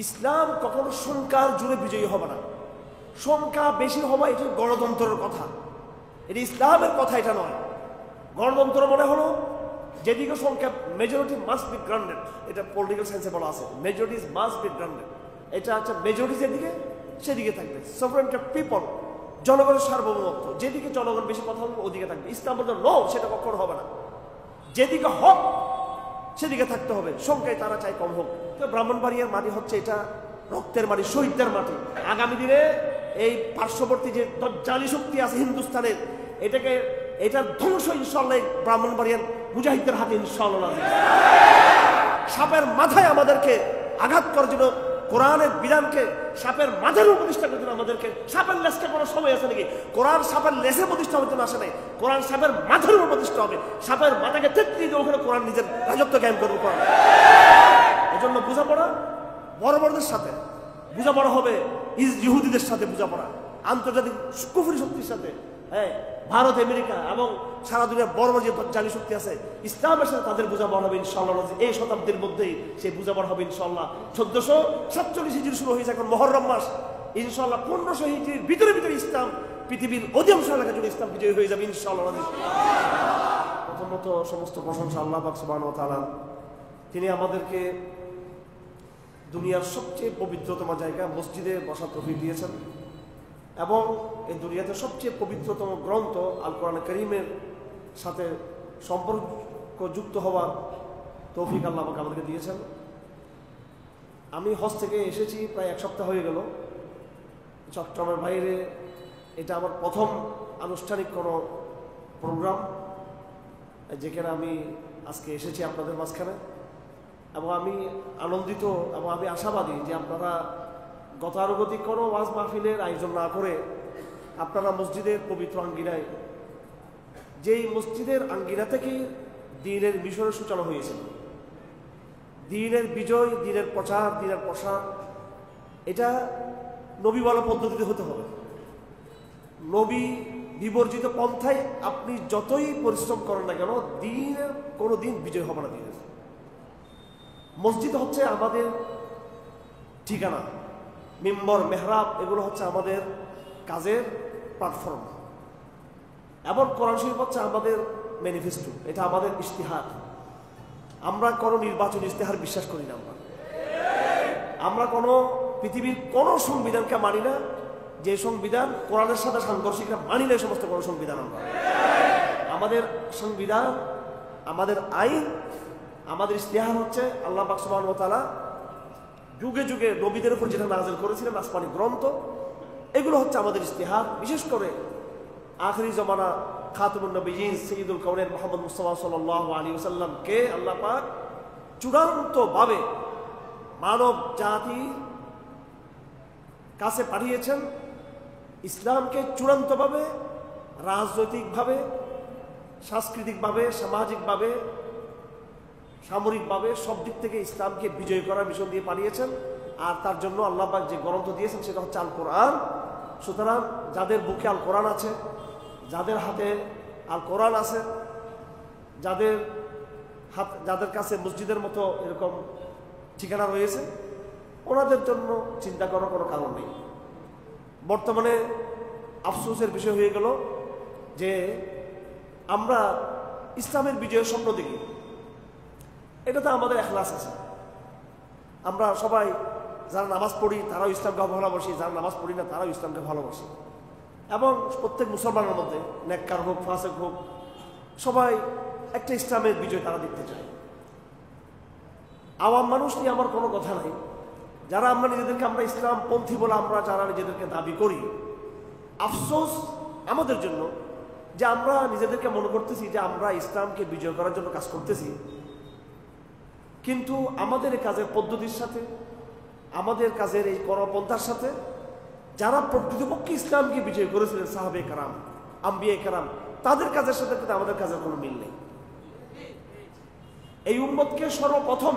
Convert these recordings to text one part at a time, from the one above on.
ইসলাম কখনো সংখ্যার জুড়ে বিজয়ী হবে না। সংখ্যা বেশি হওয়া এটা গণতন্ত্রের কথা, এটা ইসলামের কথা, এটা নয়। গণতন্ত্র মনে হলো যেদিকে সংখ্যা মেজরিটি মাস্ট বি গ্রান্টেড, এটা পলিটিক্যাল সায়েন্সে বলা আছে, মেজরিটি মাস্ট বি গ্রান্টেড। এটা হচ্ছে মেজরিটি যেদিকে সেদিকে থাকবে, সফরেনিটি অফ পিপল, জনগণের সার্বভৌমত্ব, যেদিকে জনগণ বেশি কথা বলবে ওদিকে থাকবে। ইসলাম বলতে নো, সেটা কখনো হবে না। যেদিকে হক সেদিকে থাকতে হবে, সংখ্যায় তারা চাই কম হোক। তো ব্রাহ্মণবাড়িয়ার মাটি হচ্ছে এটা রক্তের মাটি, শহীদদের মাটি। আগামী দিনে এই পার্শ্ববর্তী যে দজ্জালি শক্তি আছে হিন্দুস্তানের, এটার ধ্বংস ইনশাআল্লাহ ব্রাহ্মণবাড়িয়ার মুজাহিদদের হাতে ইনশাআল্লাহ। সাপের মাথায় আমাদেরকে আঘাত করার জন্য, কোরআনের বিধানকে সাপের মাথার প্রতিষ্ঠা করার জন্য আমাদেরকে, সাপের লেসকে কোনো সময় আছে নাকি? কোরআন সাপের লেসে প্রতিষ্ঠা হওয়ার জন্য আসে নাই, কোরআন সাপের মাথার উপর প্রতিষ্ঠা হবে। সাপের মাথাকে তেত্রিশ দিয়ে ওখানে কোরআন নিজের রাজত্ব কায়েম করবে। কোরআন এজন্য বোঝাপড়া বড় বড়দের সাথে, বোঝাপড়া হবে ইহুদিদের সাথে, বোঝাপড়া আন্তর্জাতিক কুফরি শক্তির সাথে, হ্যাঁ, ভারত, আমেরিকা এবং সারা দুনিয়ার বড় বড় যে জালি শক্তি আছে, ইসলামের সাথে তাদের বোঝাপড়া হবে ইনশাআল্লাহ। এই শতাব্দীর মধ্যেই সেই বোঝাপড়া হবে ইনশাআল্লাহ। 1447 হিজরি শুরু হয়েছে, এখন মুহররম মাস, ইনশাআল্লাহ 1500 হিজরির ভিতরে ভিতরে ইসলাম পৃথিবীর অধিকাংশ এলাকা জুড়ে ইসলাম বিজয়ী হয়ে যাবে ইনশাআল্লাহ। প্রথমত সমস্ত প্রশংসা আল্লাহ পাক সুবহানাহু ওয়া তাআলা। তিনি আমাদেরকে দুনিয়ার সবচেয়ে পবিত্রতম জায়গা মসজিদে বসার তৌফিক দিয়েছেন এবং এই দুনিয়াতে সবচেয়ে পবিত্রতম গ্রন্থ আল কোরআন কারীমের সাথে সম্পর্কযুক্ত হওয়ার তৌফিক আল্লাহ আমাকে আমাদেরকে দিয়েছেন। আমি হজ থেকে এসেছি প্রায় 1 সপ্তাহ হয়ে গেল চট্টগ্রামের বাইরে। এটা আমার প্রথম আনুষ্ঠানিক কোনো প্রোগ্রাম যেখানে আমি আজকে এসেছি আপনাদের মাঝখানে, এবং আমি আনন্দিত এবং আমি আশাবাদী যে আপনারা গতানুগতিক কোনো ওয়াজ মাহফিলের আয়োজন না করে আপনারা মসজিদের পবিত্র আঙ্গিনায়, যেই মসজিদের আঙ্গিনা থেকেই দ্বীনের মিশনের সূচনা হয়েছিল, দ্বীনের বিজয়, দ্বীনের প্রচার, দ্বীনের প্রসার, এটা নবীওয়ালা পদ্ধতিতে হতে হবে। নবী বিবর্জিত পন্থায় আপনি যতই পরিশ্রম করেন না কেন, দ্বীনের কোনো দিন বিজয় হবে না। দ্বীনের মসজিদ হচ্ছে আমাদের ঠিকানা, মিম্বর, মেহরাব, এগুলো হচ্ছে আমাদের কাজের প্ল্যাটফর্ম, এবং কোরআন শরীফ হচ্ছে আমাদের ম্যানিফেস্টো, এটা আমাদের ইশতিহার। আমরা কোনো নির্বাচনী ইশতেহার বিশ্বাস করি না। আমরা কোনো পৃথিবীর কোনো সংবিধানকে মানি না যে সংবিধান কোরআনের সাথে সাংঘর্ষিক, মানি না এই সমস্ত কোনো সংবিধান। আমাদের সংবিধান, আমাদের আইন, আমাদের ইশতিহার হচ্ছে আল্লাহ পাক সুবহানাহু ওয়া তাআলা যুগে যুগে নবীদের উপর যেটা নাযিল করেছিলেন, আসমানি গ্রন্থ, এগুলো হচ্ছে আমাদের ইশতিহার। বিশেষ করে আখিরি জমানা খাতামুন নবিয়্যিন সাইয়্যিদুল কাউনাইন মুহাম্মদ মুস্তাফা সাল্লাল্লাহু আলাইহি ওয়াসাল্লামকে আল্লাহ পাক চূড়ান্তভাবে মানব জাতির কাছে পাঠিয়েছেন। ইসলামকে চূড়ান্তভাবে রাজনৈতিকভাবে, সাংস্কৃতিকভাবে, সামাজিকভাবে, সামরিকভাবে সব দিক থেকে ইসলামকে বিজয় করার মিশন দিয়ে পাঠিয়েছেন। আর তার জন্য আল্লাহ পাক যে গ্রন্থ দিয়েছেন সেটা হচ্ছে আল কোরআন। সুতরাং যাদের বুকে আল কোরআন আছে, যাদের হাতে আল কোরআন আছে, যাদের কাছে মসজিদের মতো এরকম ঠিকানা রয়েছে, ওনাদের জন্য চিন্তা করার কোনো কারণ নেই। বর্তমানে আফসোসের বিষয় হয়ে গেল যে আমরা ইসলামের বিজয়ের স্বপ্ন দেখি, এটাতে আমাদের ইখলাস আছে। আমরা সবাই যারা নামাজ পড়ি তারাও ইসলামকে ভালোবাসি, যারা নামাজ পড়ি না তারাও ইসলামকে ভালোবাসি, এবং প্রত্যেক মুসলমানের মধ্যে নেককার হোক, ফাসেক হোক, সবাই একটা ইসলামের বিজয় তারা দেখতে চায়। আওয়াম মানুষ নিয়ে আমার কোনো কথা নাই। যারা আমরা নিজেদেরকে আমরা ইসলামপন্থী বলে আমরা যারা নিজেদেরকে দাবি করি, আফসোস আমাদের জন্য যে আমরা নিজেদেরকে মনে করতেছি যে আমরা ইসলামকে বিজয় করার জন্য কাজ করতেছি, কিন্তু আমাদের এই কাজের পদ্ধতির সাথে, আমাদের কাজের এই কর্মপন্থার সাথে যারা প্রকৃতপক্ষে ইসলামকে বিজয় করেছিলেন, সাহাবে কারাম, আম্বিয়ে কারাম, তাদের কাজের সাথে কিন্তু আমাদের কাজের কোনো মিল নেই। এই উম্মতকে সর্বপ্রথম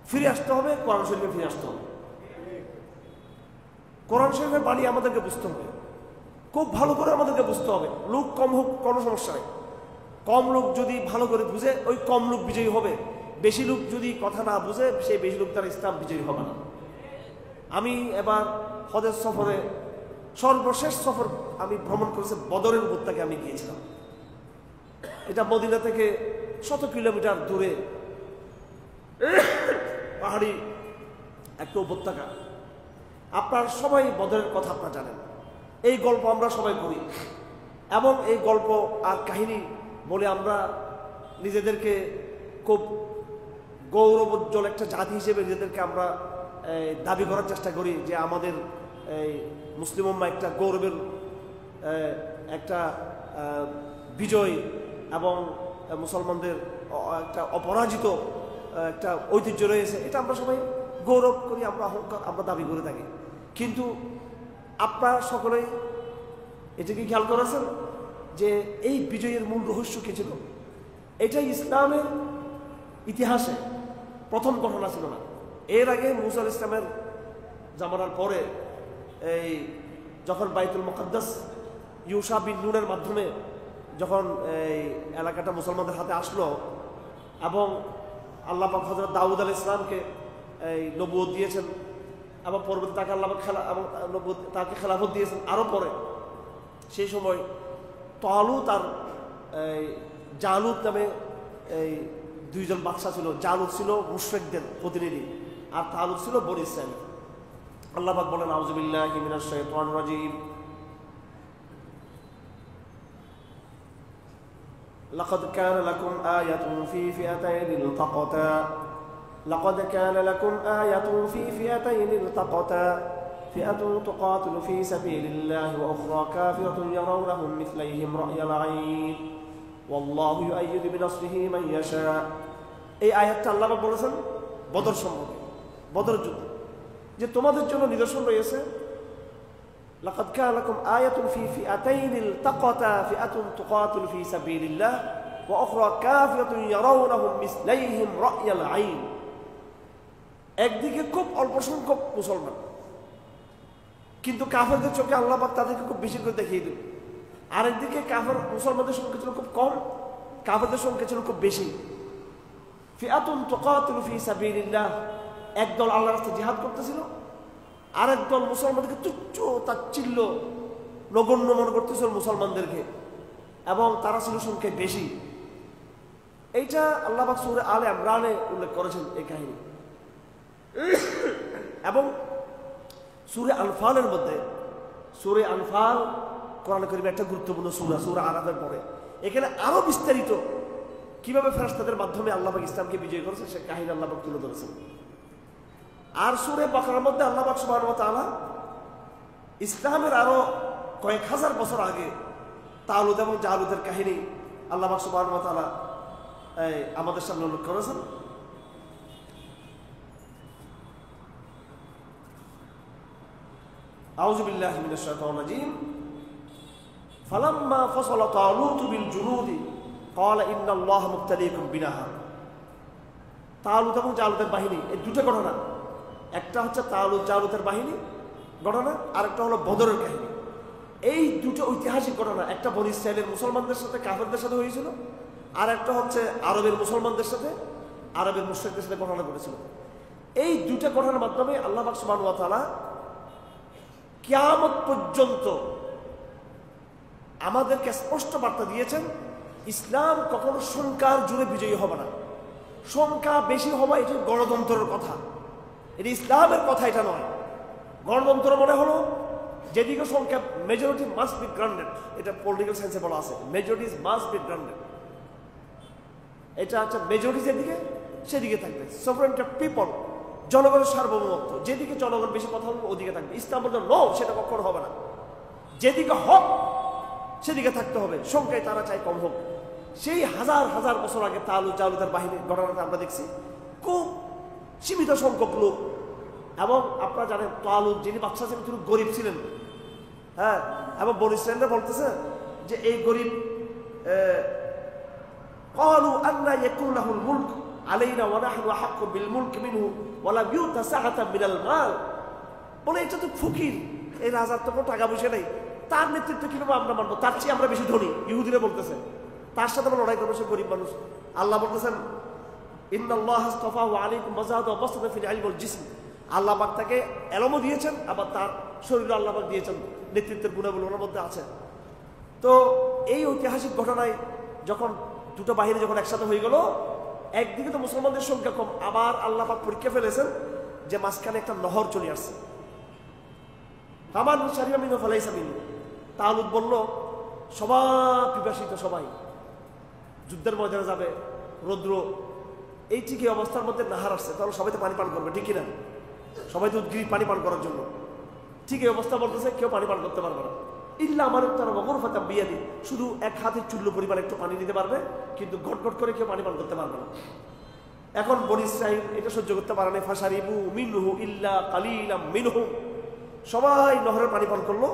ফিরে আসতে হবে, কোরআন শরীফে ফিরে আসতে হবে। কোরআন শরীফের বাণী আমাদেরকে বুঝতে হবে, খুব ভালো করে আমাদেরকে বুঝতে হবে। লোক কম হোক কোনো সমস্যা নেই, কম লোক যদি ভালো করে বুঝে ওই কম লোক বিজয়ী হবে। বেশি লোক যদি কথা না বুঝে সেই বেশি লোক তার ইসলাম বিজয়ী হবে না। আমি এবার হজের সফরে সর্বশেষ সফর আমি ভ্রমণ করেছি বদরের উপত্যকায় আমি গিয়েছিলাম। এটা মদিনা থেকে 100 কিলোমিটার দূরে পাহাড়ি একটা উপত্যকা। আপনার সবাই বদরের কথা আপনারা জানেন, এই গল্প আমরা সবাই করি এবং এই গল্প আর কাহিনী বলে আমরা নিজেদেরকে খুব গৌরবোজ্জ্বল একটা জাতি হিসেবে নিজেদেরকে আমরা দাবি করার চেষ্টা করি যে আমাদের এই মুসলিম উম্মাহ একটা গৌরবের একটা বিজয় এবং মুসলমানদের একটা অপরাজিত একটা ঐতিহ্য রয়েছে, এটা আমরা সবাই গৌরব করি, আমরা অহংকার আমরা দাবি করে থাকি। কিন্তু আপনারা সকলেই এটাকে খেয়াল করেছেন যে এই বিজয়ের মূল রহস্য কী ছিল? এটাই ইসলামের ইতিহাসে প্রথম ঘটনা ছিল না। এর আগে মুসা আলাইহিস সালামের জামানার পরে এই যখন বাইতুল মুকাদ্দাস ইউশা বিন নুনের মাধ্যমে যখন এই এলাকাটা মুসলমানদের হাতে আসলো এবং আল্লাহ পাক হযরত দাউদ আলাইহিস সালামকে এই নবুয়ত দিয়েছেন এবং পরবর্তী তাকে আল্লাহ পাক তাকে খেলাফত দিয়েছেন আরও পরে, সেই সময় তালুত আর জালুত নামে এই দুইজন বাদশা ছিল। জালুত ছিল মুশরিকদের প্রতিনিধি আর তালুত ছিল বনী ইসরাঈল। আল্লাহ পাক বলেন আউযু বিল্লাহি মিনাশ শাইতানির রাজীম লাকাদ কানা লাকুম আয়াতুন ফি ফিআতাইন ইলতাকাতা লাকাদ কানা লাকুম আয়াতুন ফি ফিআতাইন ইলতাকাতা ফিআতুন তুকাতিলু ফি সাবিলিল্লাহি ওয়া উখরা কাফিরাতুন ইয়ারাwnahum মিথলাইহিম রা'য়াল 'আইন ওয়াল্লাহু ইউআইয়িদু বিনাসরিহি মান ইয়াশা। এই আয়াতটা আল্লাহ পাক বলেছেন বদর সম্পর্কে, বদর যুদ্ধ, যে তোমাদের জন্য নিদর্শন রয়েছে। লাকাদ কানা লাকুম আয়াতুন ফি ফিআতাইন ইলতাকাতা ফিআতুন তুকাতিলু ফি সাবিলিল্লাহ ওয়া উখরা কাফিরাতুন ইয়ারাwnahum মিথলাইহিম রা'য়াল 'আইন। একদিকে খুব অল্প সংখ্যক মুসলমান, কিন্তু কাফেরদের চোখে আল্লাহ পাক তাদেরকে খুব বেশি করে দেখিয়ে দিল। আরেকদিকে কাফের মুসলমানদের সংখ্যা ছিল খুব কম, কাফেরদের সংখ্যা ছিল খুব বেশি। ফিআতুন তুকাতিলু ফি সাবিলিল্লাহ, একদল আল্লাহর রাস্তায় জিহাদ করতেছিল, আরেকদল মুসলমানদেরকে তুচ্ছ তাচ্ছিল্য নগণ্য মনে করতেছিল মুসলমানদেরকে, এবং তারা ছিল সংখ্যায় বেশি। এইটা আল্লাহ পাক সূরা আলে ইমরানে উল্লেখ করেছেন এই কাহিনী। এবং সূরা আনফালের মধ্যে, সূরা আনফাল কোরআন কারীমের একটা গুরুত্বপূর্ণ সূরা, সূরা আরাফের পরে, এখানে আরো বিস্তারিত কিভাবে ফেরেশতাদের মাধ্যমে আল্লাহ পাক ইসলামকে বিজয় করেছেন সে কাহিনী আল্লাহ পাক তুলে ধরেছেন। আর সূরা বাকারার মধ্যে আল্লাহ পাক সুবহানাহু ওয়া তাআলা ইসলামের আরো কয়েক হাজার বছর আগে তালুত এবং জালুতের কাহিনী আল্লাহ পাক সুবহানাহু ওয়া তাআলা আমাদের সামনে উল্লেখ করেছেন। আউযু বিল্লাহি মিনাশ শাইতানির রাজীম ফালাম্মা ফাসালা তালুত বিল জুনুদি ক্বালা ইন্নাল্লাহা মুবতালিকুম বিনাহার। তালুত এবং জালুতের বাহিনী, এই দুটো ঘটনা, একটা হচ্ছে তালুত জালুতের বাহিনী ঘটনা, আরেকটা হলো বদরের কাহিনী। এই দুটো ঐতিহাসিক ঘটনা, একটা বনী ইসরাঈলের মুসলমানদের সাথে কাফেরদের সাথে হয়েছিল, আর একটা হচ্ছে আরবের মুসলমানদের সাথে আরবের মুশরিকদের সাথে ঘটনা ঘটেছিল। এই দুটো ঘটনার মাধ্যমে আল্লাহ পাক সুবহানাহু ওয়া তাআলা কিয়ামত পর্যন্ত আমাদেরকে স্পষ্ট বার্তা দিয়েছেন, ইসলাম কখনো সংখ্যার জোরে বিজয়ী হবে না। সংখ্যা বেশি হওয়া এটি গণতন্ত্রের কথা, এটি ইসলামের কথা, এটা নয়। গণতন্ত্র মনে হলো যেদিকে সংখ্যা মেজরিটি মাস্ট বি গ্রান্টেড, এটা পলিটিক্যাল সায়েন্সে বলা আছে, মেজরিটি মাস্ট বি গ্রান্টেড। এটা হচ্ছে মেজরিটি যেদিকে সেদিকে থাকবে, সফরেনিটি অফ পিপল, জনগণের সার্বভৌমত্ব, যেদিকে জনগণ বেশি কথা বলবে ওদিকে থাকবে। ইসলাম বলতে নো, সেটা কখনো হবে না। যেদিকে হক সেদিকে থাকতে হবে, সংখ্যায় তারা চাই কম হোক। সেই হাজার হাজার বছর আগে তালুত জালুতের বাহিনীর ঘটনাটা আমরা দেখছি, খুব সীমিত সংখ্যক লোক। এবং আপনারা জানেন তালুত যিনি বাদশা ছিলেন তিনি গরিব ছিলেন, হ্যাঁ, এবং বনী ইসরাঈলরা বলতেছে যে এই গরিব ক্বালু আন্না ইয়াকুনু লাহুল মুলক আলাইনা ওয়া নাহনু আহাক্কু বিল মুলক মিনহু ওয়া লাম ইউতা সাআতাম মিনাল মাল। বলে এটা তো ফকির, এই রাজার তো কোনো টাকা পয়সা নেই, তার নেতৃত্ব কিভাবে আমরা মানবো? তার চেয়ে আমরা বেশি ধনী, ইহুদিরা বলতেছে। তার সাথে আমরা লড়াই করবো, সে গরিব মানুষ। আল্লাহ বলতেছেন ইন্নাল্লাহ আস্তাফাহু আলাইকুম ওয়া যাদাহু বাসতাতান ফিল ইলমি ওয়াল জিসম। আল্লাহ পাক তাকে এলমও দিয়েছেন, আবার তার শরীরে আল্লাহ পাক দিয়েছেন নেতৃত্বের গুণাবলী ওনার মধ্যে আছে। তো এই ঐতিহাসিক ঘটনায় যখন দুটো বাহিনী যখন একসাথে হয়ে গেল, একদিকে তো মুসলমানদের সংখ্যা কম, আবার আল্লাহ পাক পরীক্ষা ফেলেছেন যে মাঝখানে একটা নহর চলে আসছে। ফামান শারিবা মিনহু ফালাইসা মিনহু। তালুত বলল সবাই পিপাসিত, সবাই যুদ্ধের ময়দানে যাবে, রৌদ্র, এই ঠিক এই অবস্থার মধ্যে নাহার আসছে, তাহলে সবাই তো পানি পান করবে, ঠিক কিনা? সবাই তো উদ্গ্রীব পানি পান করার জন্য। ঠিক এই অবস্থা বলতেছে কেউ পানি পান করতে পারবে না, ইল্লা আমার তারা গরফাতা বিয়াদি, শুধু এক হাতের চুল্ল পরিমাণ একটু পানি দিতে পারবে, কিন্তু ঘটঘট করে কেউ পানি পান করতে পারবে না। এখন বনী ইসরাঈল এটা সহ্য করতে পারে না, ফাশারিবু মিনহু ইল্লা কালিলাম মিনহুম, সবাই নহরের পানি পান করলো,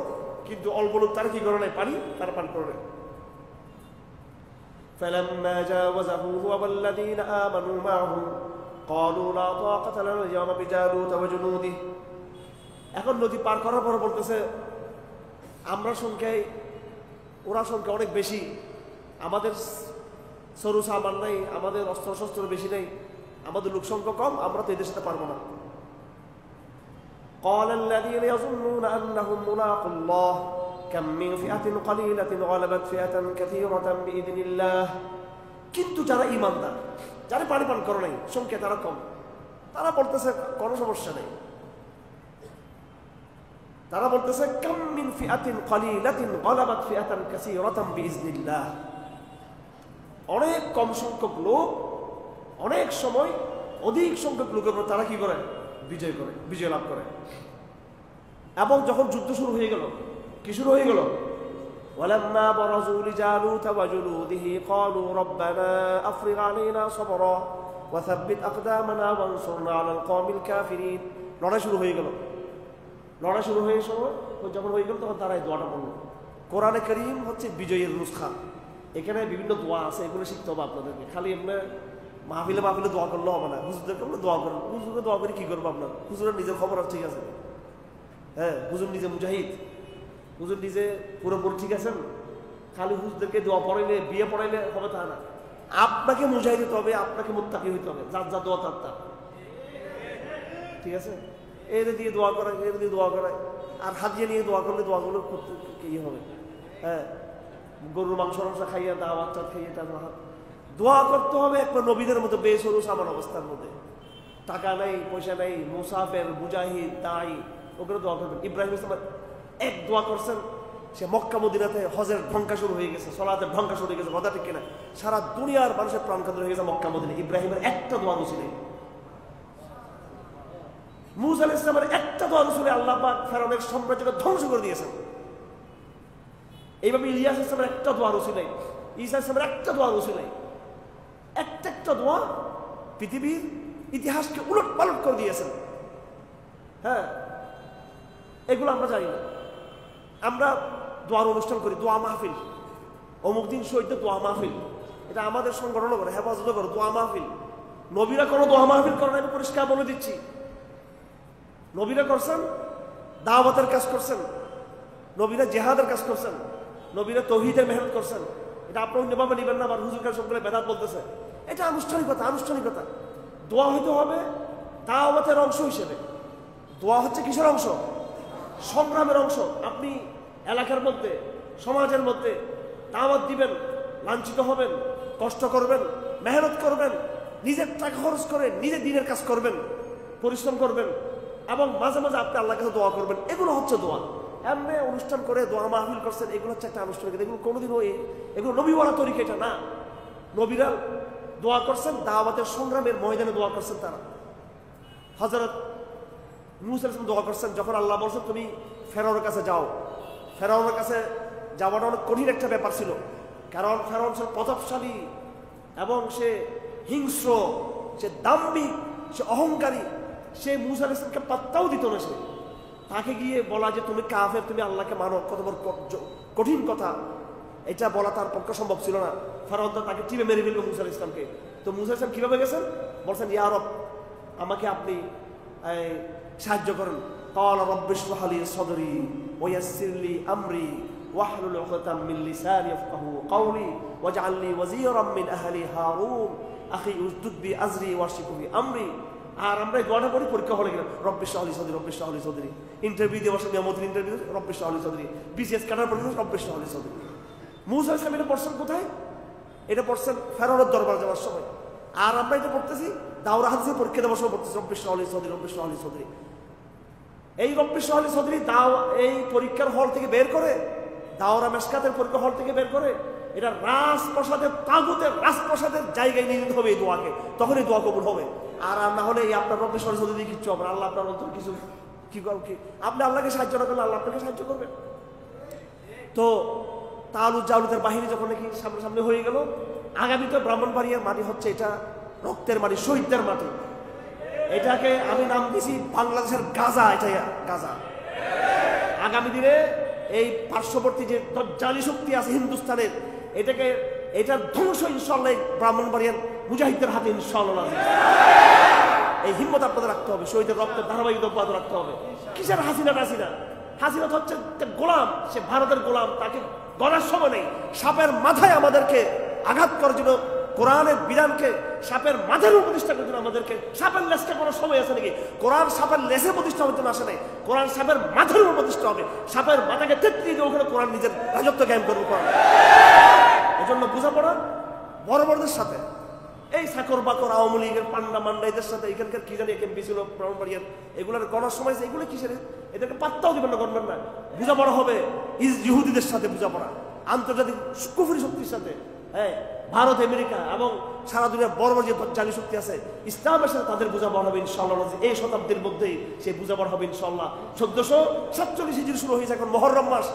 কিন্তু অল্প লোক তারা কি করে নাই, পানি তারা পান করে নাই। فلما جاوزه هو والذين آمنوا معه قالوا لا طاقة لنا اليوم بجالوت وجنوده। এখন নদী পার করার পর বলতেছে আমরা সংখ্যায়, ওরা সংখ্যা অনেক বেশি, আমাদের সরু সামান নাই, আমাদের অস্ত্র শস্ত্র বেশি নেই, আমাদের লোক সংখ্যা কম, আমরা তো এদের সাথে পারবো না। قال الذين يظنون أنهم ملاقو الله كم من فئة قليلة غلبت فئة كثيرة بإذن الله। কিন্তু যারা ঈমানদার, যারা পানি পান করে নাই, সংখ্যা তারা কম, তারা বলতেছে কোনো সমস্যা নেই, তারা বলতেছে কাম মিন ফিআতিন কালিলাতিন গালাবাত ফিআতান কাসীরাতান বিইজনিল্লাহ। অনেক কম সংখ্যক লোক অনেক সময় অধিক সংখ্যক লোকের উপর তারা কি করে, বিজয় লাভ করে। এবং যখন যুদ্ধ শুরু হয়ে গেল, কি শুরু হয়ে গেল, ওয়ালাম্মা বারাজু লিজালুত ওয়া জুলুদিহি ক্বালু রাব্বানা আফরিগ আলাইনা সাবরা ওয়া সাব্বিত আকদামানা ওয়ানসুরনা আলাল কওমিল কাফিরিন। লড়াই শুরু হয়ে গেল, লড়াই শুরু হয়ে সময় যখন হয়ে গেল তখন তারা এই দোয়াটা পড়ল। কোরআনে কারীম হচ্ছে বিজয়ের নুসখা, এখানে বিভিন্ন দোয়া আছে, এগুলো শিখতে হবে আপনাদেরকে। খালি এমনি মাহফিলে মাহফিলে দোয়া করলে হবে না, হুজুরদেরকে আমরা দোয়া করেন, হুজুরকে দোয়া করে কি করবো আপনার? হুজুরের নিজের খবর আর ঠিক আছে, হ্যাঁ, হুজুর নিজে মুজাহিদ, হুজুর নিজে পুরোপুরি ঠিক আছেন। খালি হুজুরদেরকে দোয়া পড়াইলে, বিয়ে পড়াইলে হবে তা না, আপনাকে মুজাহিদ হতে হবে, আপনাকে মুত্তাকি হইতে হবে, যার যা দোয়া তার তা, ঠিক আছে? এর দিয়ে দোয়া করায়, এর দিয়ে দোয়া করায়, আর হাজিয়ে নিয়ে দোয়া করলে দোয়াগুলো করতে কি হবে? হ্যাঁ, গরুর মাংস খাইয়ে, দাওয়াত খাইয়ে, তারপর দোয়া করতে হবে একবার নবীদের মতো বেসরু সামান অবস্থার মধ্যে। টাকা নেই, পয়সা নেই, মুসাফের, মুজাহিদ, দাই, ওগুলো দোয়া করবেন। ইব্রাহিম ইসলাম এক দোয়া করছেন, সে মক্কা মদিনাতে হজের ঢঙ্কা শুরু হয়ে গেছে, সলাতের ঢঙ্কা শুরু হয়ে গেছে, কথা ঠিক কিনা? সারা দুনিয়ার মানুষের প্রাণ কেন্দ্র হয়ে গেছে মক্কা মদিনা। ইব্রাহিমের একটা দোয়া রসুল, মুসা আলাইহিস সালামের একটা দোয়া রসুলে আল্লাহ পাক ফেরাউনের সাম্রাজ্যকে ধ্বংস করে দিয়েছেন। এইভাবে ইলিয়াস ইসলামের একটা দোয়া রসুল, ঈসা ইসলামের একটা দোয়া রসুল, একটা দোয়া পৃথিবীর ইতিহাসকে উলট পালট করে দিয়েছেন। হ্যাঁ, এগুলো আমরা জানি না। আমরা দোয়ার অনুষ্ঠান করি, দোয়া মাহফিল, অমুক দিন শহীদ দোয়া মাহফিল, এটা আমাদের সংগঠনও করে, হেফাজতও করে, দোয়া মাহফিল। নবীরা কোনো দোয়া মাহফিল করেন, আমি পরিষ্কার বলে দিচ্ছি। নবীরা করছেন দাওয়াতের কাজ করছেন, নবীরা জেহাদের কাজ করছেন, নবীরা তৌহিদের মেহনত করছেন। এটা আপনার অন্যভাবে নিবেন না, আবার হুজুর কাছে সবগুলো বেদাত বলতেছে, এটা আনুষ্ঠানিকতা। আনুষ্ঠানিকতা দোয়া হইতে হবে দাওয়াতের অংশ হিসেবে। দোয়া হচ্ছে কিসের অংশ? সংগ্রামের অংশ। আপনি এলাকার মধ্যে, সমাজের মধ্যে দাওয়াত দিবেন, লাঞ্ছিত হবেন, কষ্ট করবেন, মেহনত করবেন, নিজের টাকা খরচ করে নিজে দিনের কাজ করবেন, পরিশ্রম করবেন, এবং মাঝে মাঝে আপনি আল্লাহর কাছে দোয়া করবেন। এগুলো হচ্ছে দোয়া। এমনি অনুষ্ঠান করে দোয়া মাহফিল করছেন, এগুলো হচ্ছে একটা আনুষ্ঠানিকতা। এগুলো কোনোদিনও এগুলো নবীওয়ালা তরিকা এটা না। নবীরা দোয়া করছেন দাওয়াতের সংগ্রামের ময়দানে দোয়া করছেন। তারা হযরত মূসা আলাইহিস সালাম দোয়া করছেন যখন আল্লাহ বলছেন তুমি ফেরাউনের কাছে যাও। ফেরাউনের কাছে যাওয়াটা অনেক কঠিন একটা ব্যাপার ছিল, কারণ ফেরাউন ছিল প্রতাপশালী এবং সে হিংস্র, সে দাম্ভিক, সে অহংকারী। সে মূসা আলাইহিস সালামকে পাত্তাও দিত না। সে তাকে গিয়ে বলা যে তুমি কাফের, তুমি আল্লাহকে মানো, কত বড় কঠিন কথা, এটা বলা তার পক্ষে সম্ভব ছিল না। ফেরাউন তাকে টিপে মেরে ফেলবে মূসা আলাইহিস সালামকে। তো মূসা আলাইহিস সালাম কিভাবে গেছেন? বলছেন ইয়া রব, আমাকে আপনি সাহায্য করেন। ক্বালা রাব্বি ইশরাহ লি সাদরি ওয়া ইয়াসসির লি আমরি ওয়াহলুল উকদাতাম মিন লিসানি ইয়াফকাহু কওলি ওয়াজআল লি ওয়াজিরাম মিন আহলি হারুন আখি উসদুদ বি আজরি ওয়াশিকু বি আমরি। আর আমরা এই দোয়াটা করি পরীক্ষা হলে কিনা, রব্বিশ রাহলি সাদরি, রব্বিশ রাহলি সাদরি। ইন্টারভিউ দিয়ে বসে, নিয়ামতের ইন্টারভিউ, রব্বিশ রাহলি সাদরি। বিসিএস কাটার পর রব্বিশ রাহলি সাদরি। মুসা ইসলাম এটা পড়ছেন কোথায়? এটা পড়ছেন ফেরাউনের দরবার যাওয়ার সময়। আর আমরা এটা পড়তেছি দাওরা হাদিসের পরীক্ষা দেওয়ার সময় পড়তেছি রব্বিশ রাহলি সাদরি, রব্বিশ রাহলি সাদরি। এই রব্বিশ রাহলি সাদরি এই পরীক্ষার হল থেকে বের করে, দাওরা মেশকাতের পরীক্ষা হল থেকে বের করে এটা রাজপ্রাসাদের, তাগুতের রাজপ্রাসাদের জায়গায় নিয়ে যেতে হবে এই দোয়াকে, তখন এই দোয়া কবুল হবে। আর না হলে এই আপনার রব্বিশ রাহলি সাদরি দিয়ে কিচ্ছু হবে না। আল্লাহ আপনার অন্তর কিছু কি আপনি আল্লাহকে সাহায্য না করলে আল্লাহ আপনাকে সাহায্য করবেন। তো তালুত জালুতের বাহিনী যখন নাকি সামনে হয়ে গেল, আগামীতে ব্রাহ্মণবাড়িয়ার মাটি হচ্ছে এটা রক্তের মাটি, শহীদদের মাটি। এটাকে আমি নাম দিয়েছি বাংলাদেশের গাজা। এটা গাজা। আগামী দিনে এই পার্শ্ববর্তী যে দজ্জালি শক্তি আছে হিন্দুস্তানের, এটার ধ্বংস ইনশাআল্লাহ ব্রাহ্মণবাড়িয়ার মুজাহিদদের হাতে ইনশাআল্লাহ। এই হিম্মত আপনাদের রাখতে হবে, শহীদের রক্তের ধারাবাহিকতা অব্যাহত রাখতে হবে। কিসের হাসিনা টাসিনা? হাসিনা হচ্ছে গোলাম, সে ভারতের গোলাম, তাকে গড়ার সময় নেই। সাপের মাথায় আমাদেরকে আঘাত করার জন্য, কোরআনের বিধানকে সাপের মাথার উপর প্রতিষ্ঠা করার জন্য আমাদেরকে, সাপের লেসকে কোনো সময় আছে নাকি? কোরআন সাপের লেসে প্রতিষ্ঠা হওয়ার জন্য আসে নাই, কোরআন সাপের মাথার উপর প্রতিষ্ঠা হবে। সাপের মাথাকে তেত্রিয়ে দিয়ে ওখানে কোরআন নিজের রাজত্ব কায়েম করবে কোরআন। এই জন্য বোঝাপড়া বড় বড়দের সাথে, এই সাকর বাকর আওয়ামী লীগের পান্ডা মান্ডা এদের সাথে, এখানকার কি জানি একে ছিল ব্রাহ্মণবাড়িয়ার, এগুলোর গণার সময় এগুলো কিসের, এদেরকে পাত্তাও দিবেন না, করবেন না। বোঝাপড়া হবে ইহুদিদের সাথে, বোঝাপড়া আন্তর্জাতিক কুফরি শক্তির সাথে। হ্যাঁ, ভারত, আমেরিকা এবং সারা দুনিয়ার বড় বড় যে জালি শক্তি আছে, ইসলামের সাথে তাদের বোঝাপড়া হবে ইনশাআল্লাহ। এই শতাব্দীর মধ্যেই সেই বোঝাপড়া হবে ইনশাআল্লাহ। 1447 হিজরি শুরু হয়েছে, এখন মহররম মাস।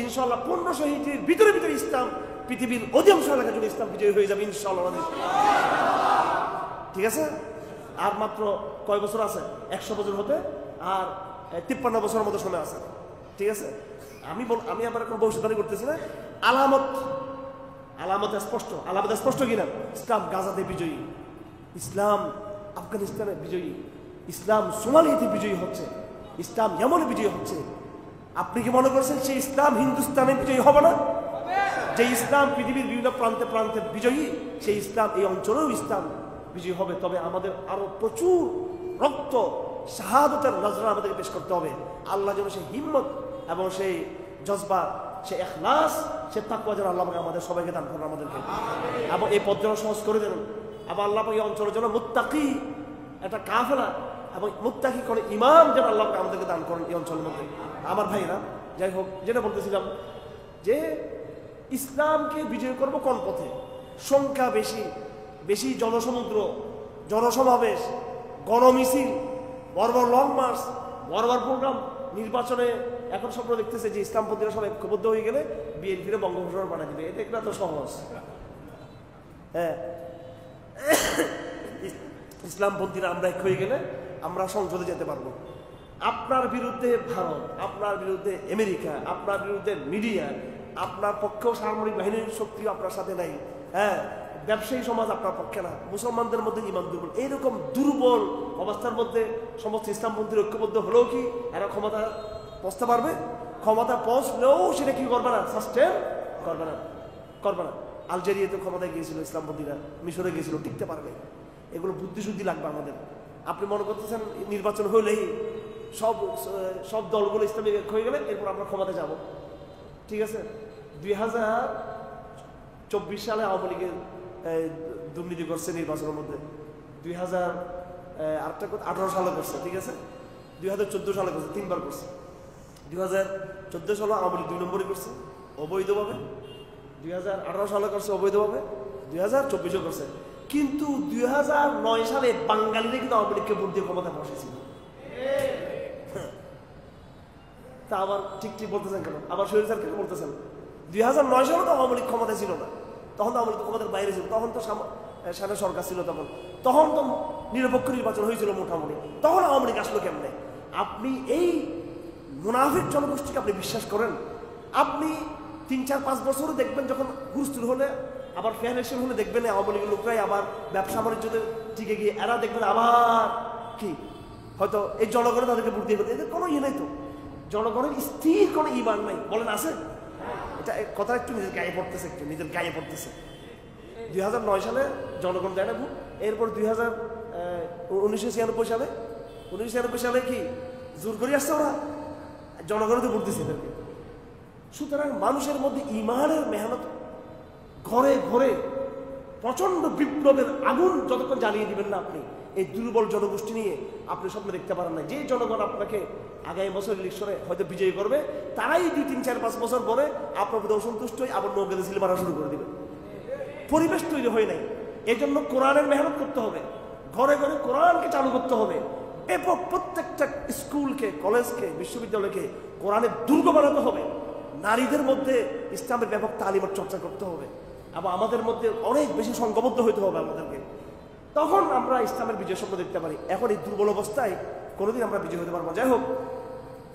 ইনশাআল্লাহ 1500 হিজরির ভিতরে ভিতরে ইসলাম পৃথিবীর অধিকাংশ এলাকা জুড়ে ইসলাম বিজয়ী হয়ে যাবে ইনশাআল্লাহ। ঠিক আছে? আর মাত্র কয় বছর আছে? 100 বছর হতে আর 53 বছরের মতো সময় আছে। ঠিক আছে? আমি আবার এখন ভবিষ্যৎবাণী করতেছি না। আলামত স্পষ্ট কিনা? ইসলাম গাজাতে বিজয়ী, ইসলাম আফগানিস্তানে বিজয়ী, ইসলাম সোমালিয়াতে বিজয়ী হচ্ছে, ইসলাম ইয়েমেনে বিজয়ী হচ্ছে। আপনি কি মনে করছেন সেই ইসলাম হিন্দুস্তানে বিজয়ী হবে না? যে ইসলাম পৃথিবীর বিভিন্ন প্রান্তে প্রান্তে বিজয়ী, সেই ইসলাম এই অঞ্চলেও ইসলাম বিজয়ী হবে। তবে আমাদের আরো প্রচুর রক্ত, শাহাদতের নজরা আমাদেরকে পেশ করতে হবে। আল্লাহ যেন সেই হিম্মত এবং সেই জজবা, সে ইখলাস, সে তাকওয়া যেন আল্লাহ আমাদের সবাইকে দান করেন আমাদেরকে, এবং এই পথ যেন সহজ করে দেন। আবার আল্লাহ এই অঞ্চলের জন্য মুত্তাকি একটা কাফেলা এবং মুত্তাকি করে ইমাম যেন আল্লাহ আমাদেরকে দান করেন এই অঞ্চলের মধ্যে। আমার ভাইরা, যাই হোক, যেটা বলতেছিলাম যে ইসলামকে বিজয় করব কোন পথে? সংখ্যা বেশি জনসমুদ্র, জনসমাবেশ, গণমিছিল, বড় লং মার্চ, বড় প্রোগ্রাম। নির্বাচনে এখন স্বপ্ন দেখতেছে যে ইসলামপন্থীরা সব ঐক্যবদ্ধ হয়ে গেলে বিএনপির বঙ্গোপসাগর বানিয়ে দিবে। এটা একটা তো সহজ। হ্যাঁ, ইসলামপন্থীরা আমরা এক হয়ে গেলে আমরা সংসদে যেতে পারবো। আপনার বিরুদ্ধে ভারত, আপনার বিরুদ্ধে আমেরিকা, আপনার বিরুদ্ধে মিডিয়া, আপনার পক্ষেও সামরিক বাহিনীর শক্তিও আপনার সাথে নাই। হ্যাঁ, ব্যবসায়ী সমাজ আপনার পক্ষে না, মুসলমানদের মধ্যে ইমান দুর্বল। এইরকম দুর্বল অবস্থার মধ্যে সমস্ত ইসলামপন্থীর ঐক্যবদ্ধ হলেও কি এরা ক্ষমতা পৌঁছতে পারবে? ক্ষমতা পৌঁছলেও সেটা কি করবে না, সাস্টেন করবে না। আলজেরিয়াতে ক্ষমতায় গিয়েছিল ইসলামপন্থীরা, মিশরে গিয়েছিল, টিকতে পারবে। এগুলো বুদ্ধিশুদ্ধি লাগবে আমাদের। আপনি মনে করতেছেন নির্বাচন হলেই সব দলগুলো ইসলামিক হয়ে গেলে এরপর আমরা ক্ষমতা যাব? ঠিক আছে, 2024 সালে আওয়ামী লীগের দুর্নীতি করছে নির্বাচনের মধ্যে, 2018 সালে করছে, ঠিক আছে, 2014 সালে করছে, 3 বার করছে। 2014 সালে আওয়ামী লীগ 2 নম্বরই করছে অবৈধভাবে, 2018 সালে করছে অবৈধভাবে, 2024 করছে। কিন্তু 2009 সালে বাঙালিরা কিন্তু আওয়ামী লীগকে ভোট দিয়ে ক্ষমতা বসেছিল। তা আবার ঠিক বলতেছেন কেন? আবার শহীদ স্যার কেন বলতেছেন? 2009 সালে তো আওয়ামী লীগ ক্ষমতা ছিল না, তখন তো আওয়ামী লীগ ক্ষমতার বাইরে ছিল, তখন তো সামনে সরকার ছিল, তখন তো নিরপেক্ষ নির্বাচন হয়েছিল মোটামুটি। তখন আওয়ামী লীগ আসলো কেমনে? আপনি এই মুনাফিক জনগোষ্ঠীকে আপনি বিশ্বাস করেন? আপনি 3-4-5 বছরও দেখবেন, যখন হুলস্থুল হলে আবার ফেয়ার ইলেকশন হলে দেখবেন আওয়ামী লীগের লোকরাই আবার ব্যবসা বাণিজ্যতে টিকে গিয়ে এরা দেখবেন আবার কি হয়তো এই জনগণের তাদেরকে ভোট দিয়ে এদের কোনো ইয়ে নাই। তো জনগণের স্থির কোনো ইমান নাই, বলেন আছে? এটা কথা একটু নিজের গায়ে পড়তেছে, 2009 সালে জনগণ দেয় না ভোট, এরপর 1996 সালে কি জোর করে আসছে ওরা, জনগণকে ভোট দিচ্ছে এদেরকে। সুতরাং মানুষের মধ্যে ইমানের মেহনত, ঘরে ঘরে প্রচন্ড বিপ্লবের আগুন যতক্ষণ জ্বালিয়ে দিবেন না আপনি, এই দুর্বল জনগোষ্ঠী নিয়ে আপনি স্বপ্ন দেখতে পারেন না। যে জনগণ আপনাকে আগামী বছর ইলেকশনে হয়তো বিজয়ী করবে, তারাই 2, 3, 4, 5 বছর পরে আপনার প্রতি অসন্তুষ্ট হয়ে আবার নৌকাতে সিল মারা শুরু করে দিবে। পরিবেশ তৈরি হয় নাই। এই জন্য কোরআনের মেহনত করতে হবে, ঘরে ঘরে কোরআনকে চালু করতে হবে এবং প্রত্যেকটা স্কুলকে, কলেজকে, বিশ্ববিদ্যালয়কে কোরআনের দুর্গ বানাতে হবে। নারীদের মধ্যে ইসলামের ব্যাপক তালিমের চর্চা করতে হবে এবং আমাদের মধ্যে অনেক বেশি সংঘবদ্ধ হইতে হবে আমাদেরকে। তখন আমরা ইসলামের বিজয় স্বপ্ন দেখতে পারি। এখন এই দুর্বল অবস্থায় কোনোদিন আমরা বিজয় হতে পারবো না। যাই হোক,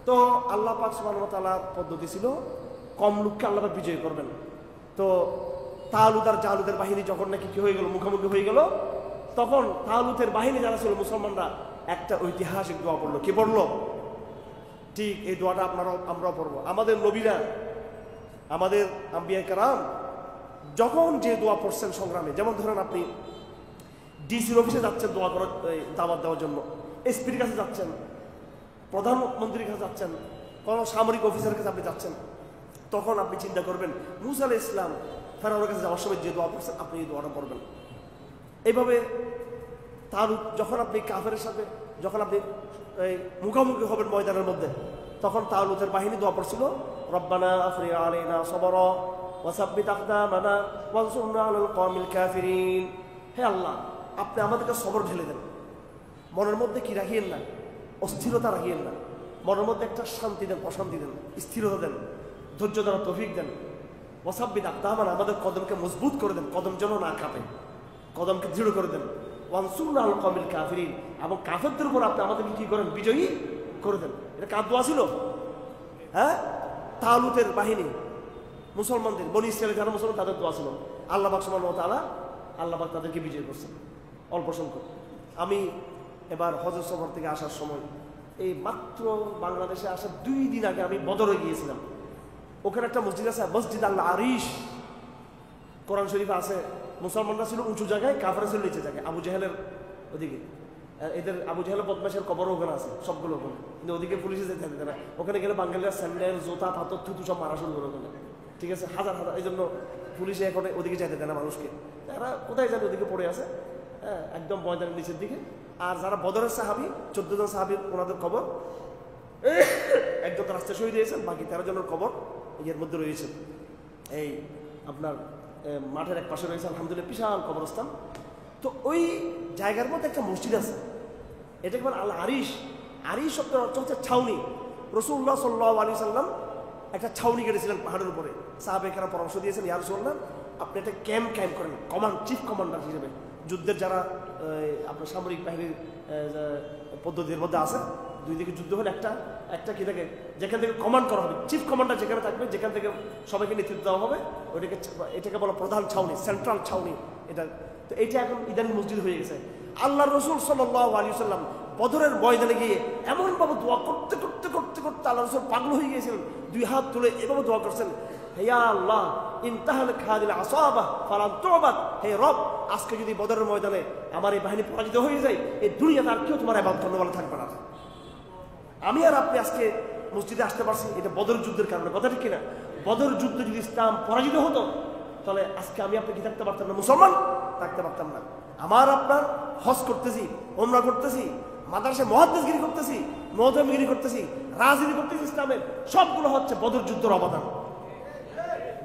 তো আল্লাহ পাক সুবহানাহু ওয়া তাআলার পদ্ধতি ছিল কম লোককে আল্লাহ পাক বিজয় করবেন। তো তালুত আর জালুতের বাহিনী যখন নাকি কি হয়ে গেল, মুখোমুখি হয়ে গেল, তখন তালুতের বাহিনী যারা ছিল মুসলমানরা একটা ঐতিহাসিক দোয়া পড়লো। কি পড়লো? ঠিক এই দোয়াটা আমরাও পড়বো। আমাদের নবীরা, আমাদের আম্বিয়া কেরাম যখন যে দোয়া পড়ছেন সংগ্রামে, যেমন ধরেন আপনি ডিসির অফিসে যাচ্ছেন দোয়া করার, দাওয়াত দেওয়ার জন্য, এসপির কাছে যাচ্ছেন, প্রধানমন্ত্রীর কাছে যাচ্ছেন, কোনো সামরিক অফিসারের কাছে আপনি যাচ্ছেন, তখন আপনি চিন্তা করবেন মুসা আলাইহিস সালাম ফেরাউনের কাছে যাওয়ার সময় যে দোয়া পড়ছেন আপনি এই দোয়াটা পড়বেন। এইভাবে তালুত যখন আপনি কাফেরের সাথে যখন আপনি মুখোমুখি হবেন ময়দানের মধ্যে, তখন তালুতের বাহিনী দোয়া পড়ছিল রব্বানা আফরিগ আলাইনা সাবরা ওয়া সাব্বিত আকদামানা ওয়ানসুরনা আলাল কওমিল কাফিরিন। হে আল্লাহ, আপনি আমাদেরকে সবর ঢেলে দেন, মনের মধ্যে কি রাখিয়েন না, অস্থিরতা রাখিয়েন না, মনের মধ্যে একটা শান্তি দেন, প্রশান্তি দেন, স্থিরতা দেন, ধৈর্য ধরার তৌফিক দেন। ওয়া সাব্বিত আকদামানা, আমাদের কদমকে মজবুত করে দেন, কদম যেন না কাঁপে, কদমকে দৃঢ় করে দেন। ওয়ানসুরনা আলাল কওমিল কাফিরিন, এবং কাফেরদের উপর আপনি আমাদেরকে কি করেন, বিজয়ী করে দেন। এটা কার দোয়া ছিল? হ্যাঁ, তালুতের বাহিনী, মুসলমানদের, বনি ইসরায়েলের যারা মুসলমান তাদের দোয়া ছিল। আল্লাহ পাক সুবহানাহু ওয়া তাআলা তাদেরকে বিজয় করছেন অল্প সংখ্যক। আমি এবার হজ সফর থেকে আসার সময়, এই মাত্র বাংলাদেশে আসার 2 দিন আগে আমি বদরে গিয়েছিলাম। ওখানে একটা মসজিদ আছে, মসজিদ আল আরিশ, কোরআন শরীফে আছে। মুসলমানরা ছিল উঁচু জায়গায়, কাফেররা ছিল নিচে জায়গায়, আবু জাহেলের ওদিকে। এদের আবু জাহেলের বদমাশের কবরও ওখানে আছে, সবগুলো ওখানে, কিন্তু ওদিকে পুলিশে যেতে দিতে না। ওখানে গেলে বাঙালিরা স্যান্ডেল, জুতা, পাথর, থুতু সব মারা শুরু করে ওখানে, ঠিক আছে, হাজার হাজার। এই জন্য পুলিশে এখন ওদিকে যেতে দেয় না মানুষকে। তারা কোথায় যাবে, ওদিকে পড়ে আছে, হ্যাঁ, একদম ময়দানের নিচের দিকে। আর যারা বদরের সাহাবি, 14 জন সাহাবি, ওনাদের কবর একজন রাস্তায় শহীদ হয়েছেন, বাকি 13 জনের কবর এর মধ্যে রয়েছে। এই আপনার মাঠের এক পাশে রয়েছে আলহামদুলিল্লাহ বিশাল কবরস্থান। তো ওই জায়গার মধ্যে একটা মসজিদ আছে, এটাকে বলে আল আরিশ। আরিশ শব্দের অর্থ হচ্ছে ছাউনি। রাসূলুল্লাহ সাল্লাল্লাহু আলাইহি সাল্লাম একটা ছাউনি কেটেছিলেন পাহাড়ের উপরে। সাহাবায়ে পরামর্শ দিয়েছেন, ইয়া রাসূলুল্লাহ, আপনি একটা ক্যাম্প করেন, চিফ কমান্ডার হিসেবে। যুদ্ধের যারা আপনার সামরিক বাহিনীর পদ্ধতির মধ্যে আছে, 2 দিকে যুদ্ধ হলে একটা কি থাকে, যেখান থেকে কমান্ড করা হবে, চিফ কমান্ডার যেখানে থাকবে, যেখান থেকে সবাইকে নেতৃত্ব দেওয়া হবে, এটাকে বলা প্রধান ছাউনি, সেন্ট্রাল ছাউনি এটা। তো এটা এখন ইদানিং মসজিদ হয়ে গেছে। আল্লাহ রাসূল সাল্লাল্লাহু আলাইহি ওয়াসাল্লাম বদরের ময়দানে গিয়ে এমনভাবে দোয়া করতে করতে করতে করতে আল্লাহ রাসূল পাগল হয়ে গিয়েছিলেন। 2 হাত তুলে এভাবে দোয়া করছেন, ইয়া আল্লাহ ইনতাহাল খাদিল আসাবা ফালাম তুবাদ। হে রব, আজকে যদি বদরের ময়দানে আমার এই বাহিনী পরাজিত হয়ে যায়, এই দুনিয়াতে আর কেউ তোমার ইবাদত করতে বলা থাকবে না। আমি আর আপনি আজকে মসজিদে আসতে পারছি, এটা বদর যুদ্ধের কারণে, কথা ঠিক কিনা? বদর যুদ্ধে যদি ইসলাম পরাজিত হতো, তাহলে আজকে আমি আপনি কি থাকতে পারতাম না? মুসলমান থাকতে পারতাম না। আমার আপনার হজ করতেছি, ওমরা করতেছি, মাদ্রাসায় মুহাদ্দিসগিরি করতেছি, মুতামিগিরি করতেছি, রাজনীতি করতেছি, ইসলামের সবগুলো হচ্ছে বদর যুদ্ধের অবদান,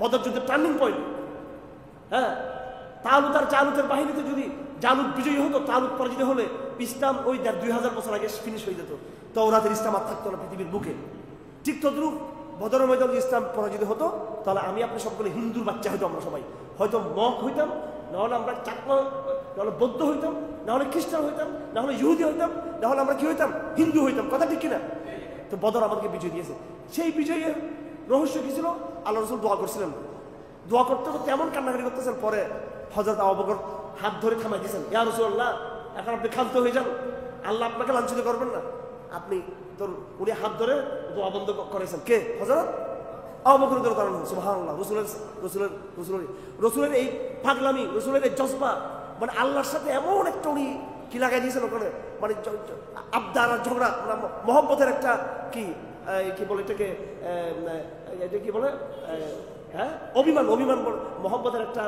বদর যুদ্ধের টার্নিং পয়েন্ট। হ্যাঁ, তালুত আর জালুতের বাহিনীতে যদি জালুত বিজয়ী হতো, তালুত পরাজিত হলে ইসলাম ওই 2000 বছর আগে ফিনিশ হয়ে যেত। তাওরাতের ইসলাম আর থাকতো না পৃথিবীর বুকে। ঠিক তদ্রুপ বদরের ময়দানে ইসলাম পরাজিত হতো, তাহলে আমি আপনি সবগুলো হিন্দুর বাচ্চা হইতো। আমরা সবাই হয়তো মগ হইতাম, নাহলে আমরা চাকমা, নাহলে বৌদ্ধ হইতাম, নাহলে খ্রিস্টান হইতাম, নাহলে ইহুদি হইতাম, নাহলে আমরা কি হইতাম, হিন্দু হইতাম, কথা ঠিক কিনা? তো বদর আমাদেরকে বিজয় দিয়েছে। সেই বিজয়ের রহস্য কি ছিল? আল্লাহ রাসূল দোয়া করছিলেন, দোয়া করতে করতে এমন কান্নাকাটি করতেছেন, পরে হযরত আবু বকর হাত ধরে থামাই দিয়েছেন, ইয়া রাসূলুল্লাহ, এখন আপনি ক্ষান্ত হয়ে যান, আল্লাহ আপনাকে লাঞ্ছিত করবেন না। আপনি উনি হাত ধরে দোয়া বন্ধ করেছেন। কে? হযরত আবু বকর রাদিয়াল্লাহু আনহু সুবহানাল্লাহ, রসুলের এই পাগলামি, রসুলের এই জজবা, মানে আল্লাহর সাথে এমন একটা উনি কি লাগাই দিয়েছেন ওখানে, মানে আবদার আর ঝগড়া, মহব্বতের একটা কি বলে এটাকে, এটা কি বলে, হ্যাঁ অভিমান, মহব্বতের একটা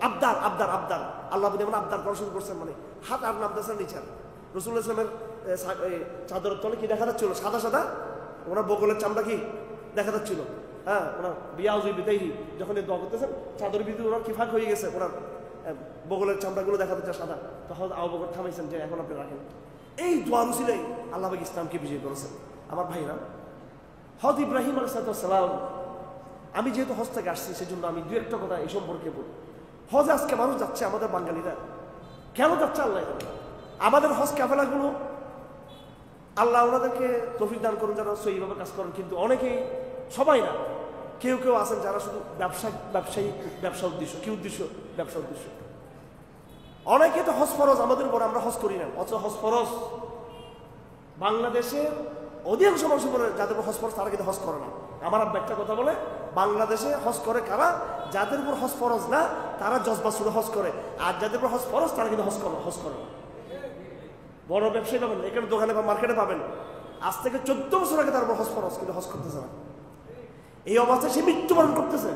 আবদার আল্লাহ যেমন আবদার করা শুরু করছেন, মানে হাত আর নামতেছেন নিচার। রসুল্লাহ ইসলামের চাদরের তলে কি দেখা যাচ্ছিল, সাদা সাদা, ওনার বগলের চামড়া কি দেখা যাচ্ছিল, হ্যাঁ ওনার বিয়াউজি বিদায়ী যখন দোয়া করতেছেন চাদরের ভিতরে ওনার কি ফাঁক হয়ে গেছে, ওনার বগলের চামড়াগুলো দেখা যাচ্ছে সাদা। তখন আবু বকর থামাইছেন যে এখন আপনি রাখেন। এই দোয়া রুসিলাই আল্লাহ পাক ইসলামকে বিজয় করেছেন। আমার ভাইরা, হযরত ইব্রাহিম আলাইহিস সালাম, আমি যেহেতু হজ থেকে আসছি সেজন্য আমি দু একটা কথা এই সম্পর্কে বলি। হজে আজকে মানুষ যাচ্ছে, আমাদের বাঙালিরা কেন যাচ্ছে আল্লাহ জানে। আমাদের হজ কাফেলাগুলো আল্লাহ ওনাদেরকে তৌফিক দান করুন যারা সেইভাবে কাজ করেন, কিন্তু অনেকেই, সবাই না, কেউ আছেন যারা শুধু ব্যবসা উদ্দেশ্য। কি উদ্দেশ্য? ব্যবসা উদ্দেশ্য। অনেকে তো হজ ফরজ আমাদের উপর, আমরা হজ করি না, অথচ হজ ফরজ বাংলাদেশের অধিকাংশ মানুষের উপরে যাদের উপর হজ ফরজ তারা কিন্তু হজ করে না। আমার আব্বা একটা কথা বলে, বাংলাদেশে হজ করে কারা? যাদের উপর হজ ফরজ না তারা জজবা শুরু হজ করে, আর যাদের উপর হজ ফরজ তারা কিন্তু হজ করে না। বড় ব্যবসায়ী পাবেন, এখানে দোকানে বা মার্কেটে পাবেন, আজ থেকে 14 বছর আগে তার উপর হজ ফরজ, কিন্তু হজ করতেছে না। এই অবস্থায় সে মৃত্যুবরণ করতেছে।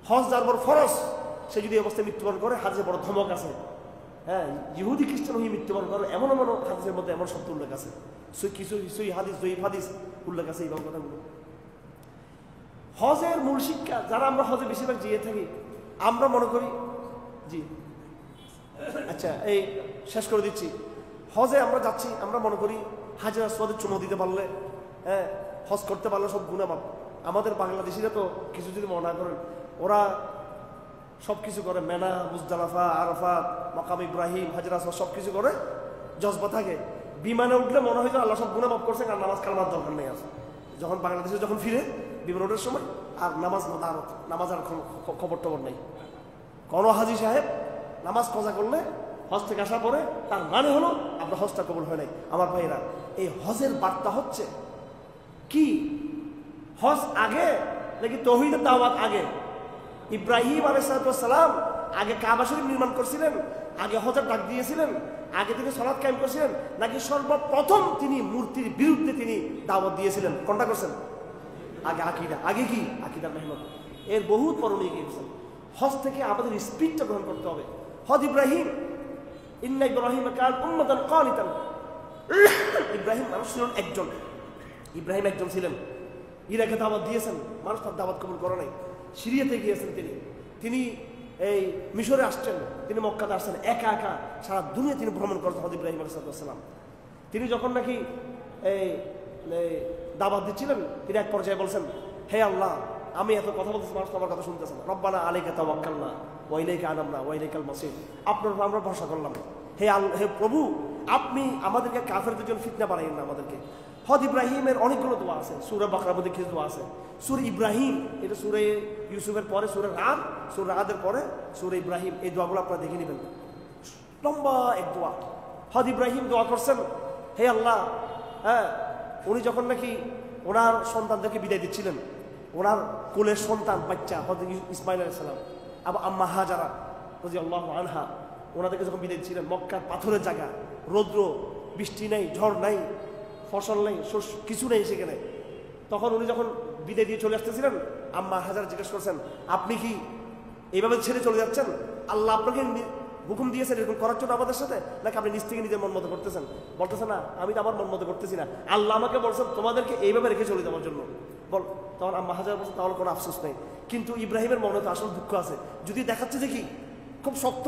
হজ যার উপর ফরজ সে যদি এই অবস্থায় মৃত্যুবরণ করে, হাদিসে বড় ধমক আছে। হ্যাঁ, ইহুদি খ্রিস্টান হয়ে মৃত্যুবরণ করে, এমন হাদিসের মধ্যে এমন শব্দ উল্লেখ আছে, কিছু হাদিস, জয়ীফ হাদিস উল্লেখ আছে এই কথাগুলো। হজের মূল শিক্ষা, যারা আমরা হজে বেশিরভাগ যেয়ে থাকি, আমরা মনে করি, জি আচ্ছা এই শেষ করে দিচ্ছি, হজে আমরা যাচ্ছি, আমরা মনে করি হাজরে আসওয়াদে চুমো দিতে পারলে, হ্যাঁ হজ করতে পারলে সব গুনাহ মাফ। আমাদের বাংলাদেশিরা তো কিছু যদি মনে করেন, ওরা সব কিছু করে, মেনা, মুজদালিফা, আরাফাত, মাকাম ইব্রাহিম, হাজরে আসওয়াদ সব কিছু করে, জজবা থাকে। বিমানে উঠলে মনে হয় যে আল্লাহ সব গুনাহ মাফ করছে, কারণ নামাজ কালামার দরকার নেই আছে। যখন বাংলাদেশে যখন ফিরে বিমান ওঠার সময় আর নামাজ আর খবর টবর নেই। কোন হাজি সাহেব নামাজ কজা করলে হজ থেকে আসার পরে তার মানে হলো আপনার হজটা কবুল হয় নাই। আমার ভাইরা, এই হজের বার্তা হচ্ছে কি? হজ আগে নাকি তাওহীদের দাওয়াত আগে? ইব্রাহিম আলাইহিস সালাম আগে কাবা শরীফ নির্মাণ করছিলেন, আগে হজের ডাক দিয়েছিলেন, আগে তিনি সালাত কায়েম করছিলেন, নাকি সর্বপ্রথম তিনি মূর্তির বিরুদ্ধে তিনি দাওয়াত দিয়েছিলেন? কোনটা করছেন? আগে আকীদা। আগে কি? আকীদার মেহনত। এর বহুত পর নিয়ে গিয়েছেন। হজ থেকে আমাদের স্পিডটা গ্রহণ করতে হবে। হজ ইব্রাহিম, ইন্না ইব্রাহিম কান উম্মাতান কানিতান। ইব্রাহিম মানুষ ছিলেন একজন, ইব্রাহিম একজন ছিলেন, ইরাকে দাওয়াত দিয়েছেন, মানুষ তার দাওয়াত কবুল করে নাই। সিরিয়াতে গিয়েছেন তিনি এই মিশরে আসছেন, তিনি মক্কাতে আসছেন, একা সারা দুনিয়া তিনি ভ্রমণ করেছেন। হযরত ইব্রাহিম আলাইহিস সালাম তিনি যখন নাকি এই দাওয়াত দিচ্ছিলেন, তিনি এক পর্যায়ে বলছেন, হে আল্লাহ, আমি এত কথা বলতেছি, মানুষ আমার কথা শুনতেছে না। রব্বানা আলাইকা তাওয়াক্কালনা ওয়া ইলাইকা আনাবনা ওয়া ইলাইকাল মাসির। আপনার উপর আমরা ভরসা করলাম। হে প্রভু, আপনি আমাদেরকে কাফেরদের জন্য ফিতনা বানাইয়েন না আমাদেরকে। হযরত ইব্রাহিমের অনেকগুলো দোয়া আছে, সূরা বাকরার মধ্যে কিছু দোয়া আছে। সূরা ইব্রাহিম, এটা সূরা ইউসুফের পরে সূরা রাদের পরে সূরা ইব্রাহিম। এই দোয়াগুলো আপনারা দেখে নেবেন, লম্বা এক দোয়া। হযরত ইব্রাহিম দোয়া করছেন, হে আল্লাহ, হ্যাঁ উনি যখন নাকি ওনার সন্তানদেরকে বিদায় দিচ্ছিলেন, ওনার কোলের সন্তান বাচ্চা হযরত ইসমাইল আলাইহিস সালাম, আবার আম্মা হাজারা রাদিয়াল্লাহু আনহা, ওনাদেরকে যখন বিদায় দিচ্ছিলেন, মক্কার পাথরের জায়গা, রৌদ্র, বৃষ্টি নেই, ঝড় নাই, ফসল নেই, কিছু নেই সেখানে। তখন উনি যখন বিদায় দিয়ে চলে আসতেছিলেন, আম্মা হাজারা জিজ্ঞেস করছেন, আপনি কি এইভাবে ছেড়ে চলে যাচ্ছেন? আল্লাহ আপনাকে হুকুম দিয়েছেন এরকম করার জন্য আমাদের সাথে, নাকি আপনি নিজ থেকে নিজের মন মতো করতেছেন? বলতেছে না, আমি তো আমার মন মতো করতেছি না, আল্লাহ আমাকে বলছেন তোমাদেরকে এইভাবে রেখে চলে যাওয়ার জন্য। বল, তখন আম্মা হাজারা বলছেন, তাহলে কোনো আফসোস নেই। কিন্তু ইব্রাহিমের মনে তো আসলে দুঃখ আছে, যদি দেখাচ্ছে যে কি খুব শক্ত,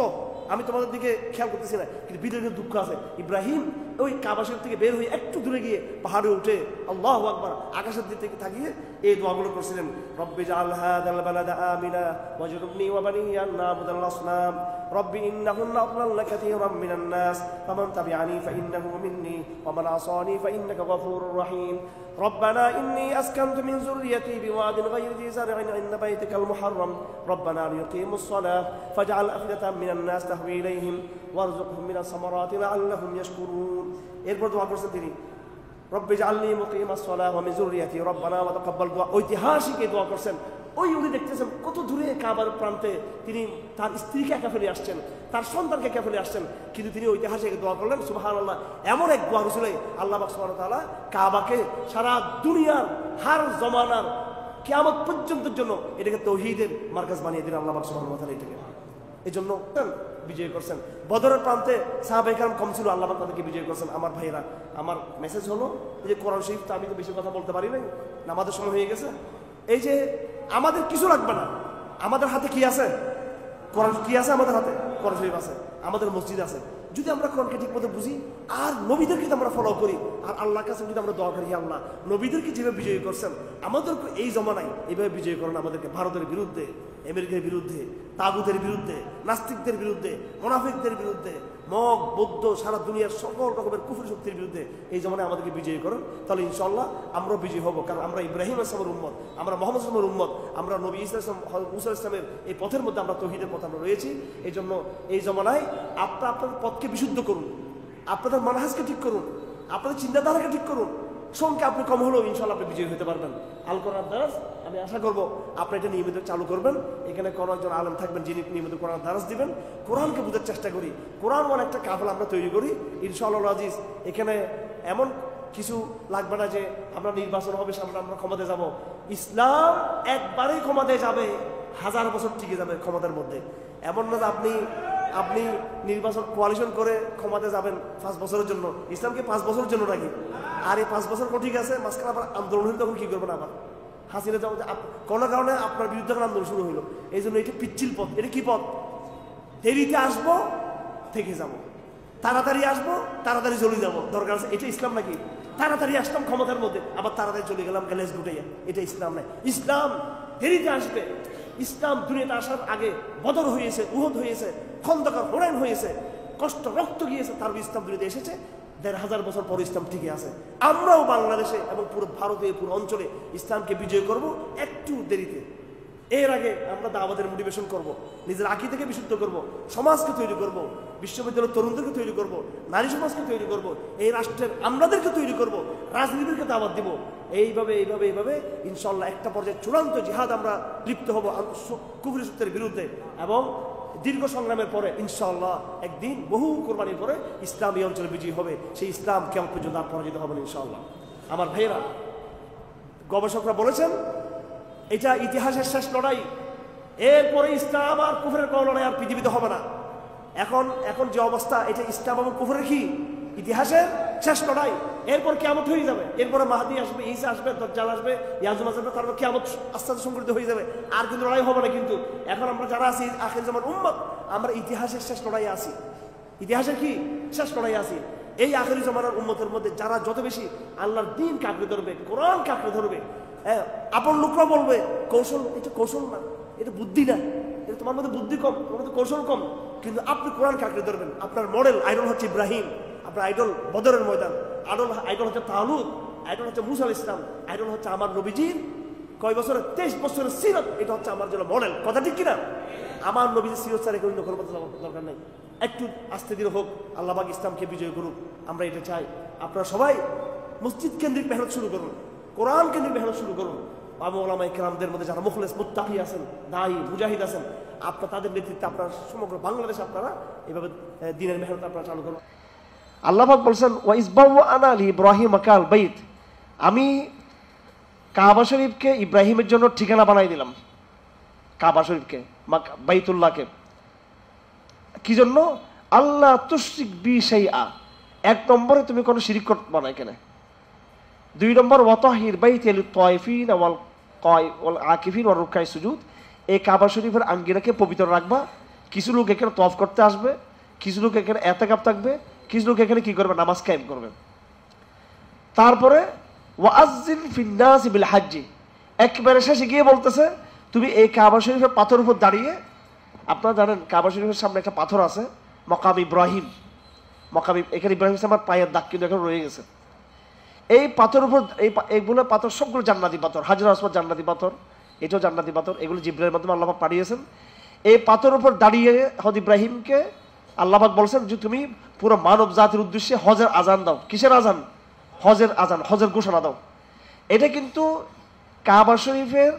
আমি তোমাদের দিকে খেয়াল করতেছি না, কিন্তু ভিতরে দুঃখ আছে। ইব্রাহিম ওই কাবা শরীফ থেকে বের হয়ে একটু দূরে গিয়ে পাহাড়ে উঠে আল্লাহু আকবার আকাশের দিকে তাকিয়ে এই দোয়াগুলো করছিলেন, রব্বি জাআল হাযাল বালাদা আমিনা ওয়াজনুবনি ওয়া বানিয়া আন না'বুদাল আসনাম রব্বি ইন্নাহুন্না আদলালনা কাসীরাম মিনান নাস ফামান তাবি'আনি ফাইন্নাহু মিন্নি ওয়া মান আসানি ফাইন্নাকা গফুরুর রহিম ربنا إني أسكنت من ذريتي بواد غير ذي زرع عند بيتك المحرم ربنا ليقيموا الصلاة فاجعل أفئدة من الناس تهوي إليهم وارزقهم من الثمرات لعلهم يشكرون। এরপর দোয়া করছেন তিনি, রব্বি জাআলনি মুকিমাস সালাহ ওয়া মিন যুররিয়াতি রব্বানা ওয়া তাকাব্বাল দুআ। ঐতিহাসিক এই দোয়া করছেন। উনি দেখতেছেন কত দূরে কাবার প্রান্তে তিনি তার স্ত্রীকে একা ফেলে আসছেন, তার সন্তানকে একা ফেলে আসছেন, কিন্তু তিনি ঐতিহাসিক দোয়া করলেন সুবহানাল্লাহ। এমন এক দোয়া হয়েছিল আল্লাহ পাক সুবহানাহু ওয়া তাআলা কাবাকে সারা দুনিয়ার হার জমানার কিয়ামত পর্যন্তের জন্য এটাকে তাওহীদের মার্কাজ বানিয়ে দিলেন আল্লাহ পাক সুবহানাহু ওয়া তাআলা। এটাকে এই জন্য বিজয় করছেন। বদরের প্রান্তে সাহাবায়ে কেরাম কম ছিল, আল্লাহ পাক তাদেরকে বিজয় করছেন। আমার ভাইরা, আমার মেসেজ হলো যে কোরআন শরীফ তো আমি তো বেশি কথা বলতে পারি নাই, নামাজের সময় হয়ে গেছে। এই যে আমাদের কিছু লাগবে না, আমাদের হাতে কি আছে? কোরআন। কি আছে আমাদের হাতে? কোরআন শরীফ আছে, আমাদের মসজিদ আছে। যদি আমরা কোরআনকে ঠিক মতো বুঝি আর নবীদেরকে যদি আমরা ফলো করি আর আল্লাহর কাছে যদি আমরা দোয়া করি, আল্লাহ নবীদেরকে যেভাবে বিজয়ী করছেন আমাদেরকে এই জমানায় এইভাবে বিজয়ী করেন আমাদেরকে, ভারতের বিরুদ্ধে, আমেরিকার বিরুদ্ধে, তাগুতের বিরুদ্ধে, নাস্তিকদের বিরুদ্ধে, মুনাফিকদের বিরুদ্ধে, মগ বৌদ্ধ সারা দুনিয়ার সকল রকমের কুফর শক্তির বিরুদ্ধে এই জমানায় আমাদেরকে বিজয়ী করেন। তাহলে ইনশাআল্লাহ আমরা বিজয়ী হব, কারণ আমরা ইব্রাহিম ইসলামের উম্মত, আমরা মোহাম্মদ ইসলামের উম্মত, আমরা নবী ঈসা মুসা ইসলামের এই পথের মধ্যে আমরা তাওহীদের পথে আমরা রয়েছি। এই জন্য এই জমানায় আপনার পথকে বিশুদ্ধ করুন, আপনাদের মানহাজকে ঠিক করুন, আপনাদের চিন্তাধারাকে ঠিক করুন। সংখ্যা আপনি কম হলেও ইনশাআল্লাহ আপনি বিজয়ী হতে পারবেন। আল কোরআন দারাস আমি আশা করব আপনি এটা নিয়মিত চালু করবেন। এখানে কোনো একজন আলেম থাকবেন যিনি নিয়মিত কোরআন দারাস দিবেন। কোরআনকে বোঝার চেষ্টা করি, কোরআন মানে একটা কাফেলা আমরা তৈরি করি ইনশাআল্লাহ আজিজ। এখানে এমন কিছু লাগবে না যে আমরা নির্বাচন হবে সামনে আমরা ক্ষমতায় যাব। ইসলাম একবারেই ক্ষমতায় যাবে, 1000 বছর টিকে যাবে ক্ষমতার মধ্যে। এমন না যে আপনি নির্বাচন কোয়ালিশন করে ক্ষমতায় যাবেন 5 বছরের জন্য। ইসলামকে 5 বছরের জন্য রাখি, আর এই 5 বছর ঠিক আছে, মাঝখানে আবার আন্দোলন হইলে তখন কি করবেন? আবার হাসিনা যাবো কোনো কারণে আপনার বিরুদ্ধে আন্দোলন শুরু হইলো। এই জন্য এটা পিচ্ছিল পথ। এটা কি পথ? দেরিতে আসবো, থেকে যাব, তাড়াতাড়ি আসবো, তাড়াতাড়ি চলে যাবো, দরকার আছে। এটা ইসলাম নাকি? তাড়াতাড়ি আসলাম ক্ষমতার মধ্যে, আবার তাড়াতাড়ি চলে গেলাম গ্যালেজ গুটাইয়া। এটা ইসলাম নাই। ইসলাম দেরিতে আসবে। ইসলাম দুনিয়াতে আসার আগে বদর হয়েছে, উহুদ হয়েছে, খন্দকার, হুনাইন হয়েছে, কষ্ট রক্ত গিয়েছে, তারপর ইসলাম দুনিয়াতে এসেছে। 1500 বছর পর ইসলাম টিকে আছে। আমরাও বাংলাদেশে এবং পুরো ভারতে, পুরো অঞ্চলে ইসলামকে বিজয় করব একটু দেরিতে। এর আগে আমরা দাওয়াতের মোটিভেশন করব, নিজের আকীদাকে বিশুদ্ধ করব, সমাজকে তৈরি করব, বিশ্ববিদ্যালয়ের তরুণদেরকে তৈরি করব, নারী সমাজকে তৈরি করব, এই রাষ্ট্রের আমরাদেরকে তৈরি করব, রাজনীতিকে দাওয়াত দিব। এইভাবে এইভাবে এইভাবে ইনশাআল্লাহ একটা পর্যায়ে চূড়ান্ত জিহাদ আমরা লিপ্ত হব কুফরি শক্তির বিরুদ্ধে। এবং দীর্ঘ সংগ্রামের পরে ইনশাআল্লাহ একদিন বহু কোরবানির পরে ইসলাম এই অঞ্চলে বিজয়ী হবে। সেই ইসলাম কেমন পর্যন্ত আর পরাজিত হবে না ইনশাআল্লাহ। আমার ভাইয়েরা, গবেষকরা বলেছেন এটা ইতিহাসের শেষ লড়াই। এরপরে ইসলাম আর কুফরের কোনো লড়াই আর পৃথিবীতে হবে না। এখন যে অবস্থা, এটা ইসলাম এবং কুফরের কি ইতিহাসের শেষ লড়াই। এরপর কিয়ামত হয়ে যাবে, এরপরে মাহদী আসবে, ঈসা আসবে, দাজ্জাল আসবে, ইয়াজুজ আসবে, তারপর কিয়ামত আস্তে আস্তে সংঘটিত হয়ে যাবে। আর কিন্তু লড়াই হবে না। কিন্তু এখন আমরা যারা আছি আখির জামান উম্মত, আমরা ইতিহাসের শেষ লড়াই আছি। ইতিহাসের কি শেষ লড়াই আছি। এই আখিরি জামানার উম্মতের মধ্যে যারা যত বেশি আল্লাহর দ্বীন কাঁকড়ে ধরবে, কোরআন কাঁকড়ে ধরবে, হ্যাঁ, আপন লোকরা বলবে কৌশল, এটা কৌশল না, এটা বুদ্ধি না, এটা তোমার মধ্যে বুদ্ধি কম, তোমার মধ্যে কৌশল কম। কিন্তু আপনি কোরআন কাঁকড়ে ধরবেন। আপনার মডেল আইডল হচ্ছে ইব্রাহিম, আপনার আইডল বদরের ময়দান, আইডল হচ্ছে তালুত, আইডল হচ্ছে মুসা আলাইহিস সালাম, আইডল হচ্ছে আমার নবীজির কয় বছরের 23 বছরের সিরাত। এটা হচ্ছে আমার জন্য মডেল। কথা ঠিক কিনা? আমার নবীজির সিরাত ছাড়া কোনো নকল বদল দরকার নেই। একটু আস্তে ধীরে হোক, আল্লাহ পাক ইসলামকে বিজয় করুক, আমরা এটা চাই। আপনারা সবাই মসজিদ কেন্দ্রিক মেহনত শুরু করুন, কোরআন কেন্দ্রিক মেহনত শুরু করুন। আবু ওলামায়ে কেরামদের মধ্যে যারা মুখলেস মুত্তাকি আছেন, দায়ী মুজাহিদ আছেন, আপনার তাদের নেতৃত্বে আপনারা সমগ্র বাংলাদেশে আপনারা এভাবে দ্বীনের মেহনত আপনারা চালু করুন। আল্লাহ পাক বলছেন ওয়াইজ বাওয়ানা লিইব্রাহিম মাকাল বাইত, আমি কাবা শরীফকে ইব্রাহিমের জন্য ঠিকানা বানাই দিলাম। কাবা শরীফকে, বাইতুল্লাহকে, কি জন্য? আল্লাহ তুশরিক বি শাইআ, 1 নম্বরে তুমি কোনো শিরিক করতে না এখানে। 2 নম্বর ওয়াতাহির বাইতি লিত-তায়িফিন ওয়াল আকিফিন ওয়ার রুকাই সুজুদ, এই কাবা শরীফের আঙ্গিনাকে পবিত্র রাখবা। কিছু লোক এখানে তওয়াফ করতে আসবে, কিছু লোক এখানে ইতিকাফ থাকবে, কিছু লোক এখানে কি করবে? নামাজ কায়েম করবে। তারপরে ওয়াজ্জিন ফিন নাস বিল হাজ্জি, একবারে শেষে গিয়ে বলতেছে তুমি এই কাবা শরীফের পাথরের উপর দাঁড়িয়ে, আপনারা জানেন কাবা শরীফের সামনে একটা পাথর আছে মকাম ইব্রাহিম, এখানে ইব্রাহিম আমার পায়ের দাগ কিন্তু এখন রয়ে গেছে। এই পাথরের উপর এইগুলো পাথর সবগুলো জান্নাতি পাথর, হাজর আসওয়াদ জান্নাতি পাথর, এটাও জান্নাতি পাথর, এগুলো জিবরাইলের মাধ্যমে আল্লাহ পাক পাঠিয়েছেন। এই পাথরের উপর দাঁড়িয়ে হযরত ইব্রাহিমকে আল্লাহ পাক বলছেন যে তুমি পুরো মানব জাতির উদ্দেশ্যে হজের আজান দাও। কিসের আজান? হজের আজান, হজের ঘোষণা দাও। এটা কিন্তু কাবা শরীফের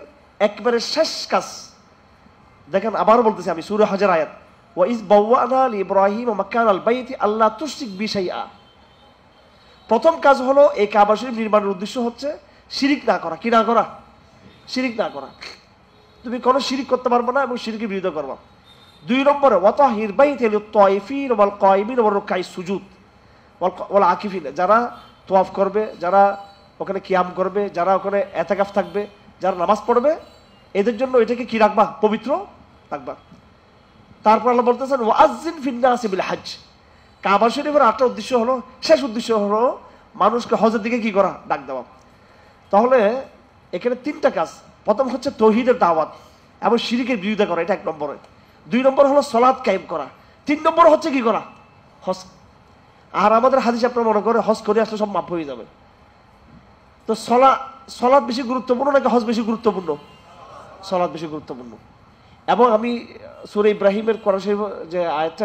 একবারে শেষ কাজ। দেখেন আবারও বলতেছি আমি, সূরা হজের আয়াত, ওয়া ইজ বাওয়ানা লিইব্রাহিম মাকানাল বাইতি আল্লা তুশরিক বি শাইআ। প্রথম কাজ হলো এই কাবা শরীফ নির্মাণের উদ্দেশ্য হচ্ছে শিরিক না করা। কি না করা? শিরিক না করা। তুমি কোনো শিরিক করতে পারবে না এবং শিরকের বিরোধিতা করবা। 2 নম্বরে ওয়াতাহির বাইতি লিত-তায়িফিন ওয়াল কায়িমিন ওয়ার রুকাই সুজুদ ওয়াল আকিফিন। যারা তওয়াফ করবে, যারা ওখানে কিয়াম করবে, যারা ওখানে ইতিকাফ থাকবে, যারা নামাজ পড়বে, এদের জন্য এটাকে কি রাখবা? পবিত্র রাখবা। তারপর আল্লাহ বলতেছেন ওয়াজ্জিন ফিন-নাসি বিল হজ। কাবা শরীফের 8টা উদ্দেশ্য হলো, শেষ উদ্দেশ্য হলো মানুষকে হজের দিকে কি করা? ডাক দেওয়া। তাহলে এখানে 3টা কাজ। প্রথম হচ্ছে তাওহীদের দাওয়াত এবং শিরকের বিরোধিতা করা, এটা 1 নম্বরে। 2 নম্বর হলো সালাত কায়েম করা। 3 নম্বর হচ্ছে কি করা? হজ। আর আমাদের হাদিস আপনারা মনে করে হজ করে আসলে সব মাফ হয়ে যাবে। তো সালাত বেশি গুরুত্বপূর্ণ নাকি হজ বেশি গুরুত্বপূর্ণ? সালাত বেশি গুরুত্বপূর্ণ। এবং আমি সূরা ইব্রাহিমের কোরআন শরীফ যে আয়াতটা,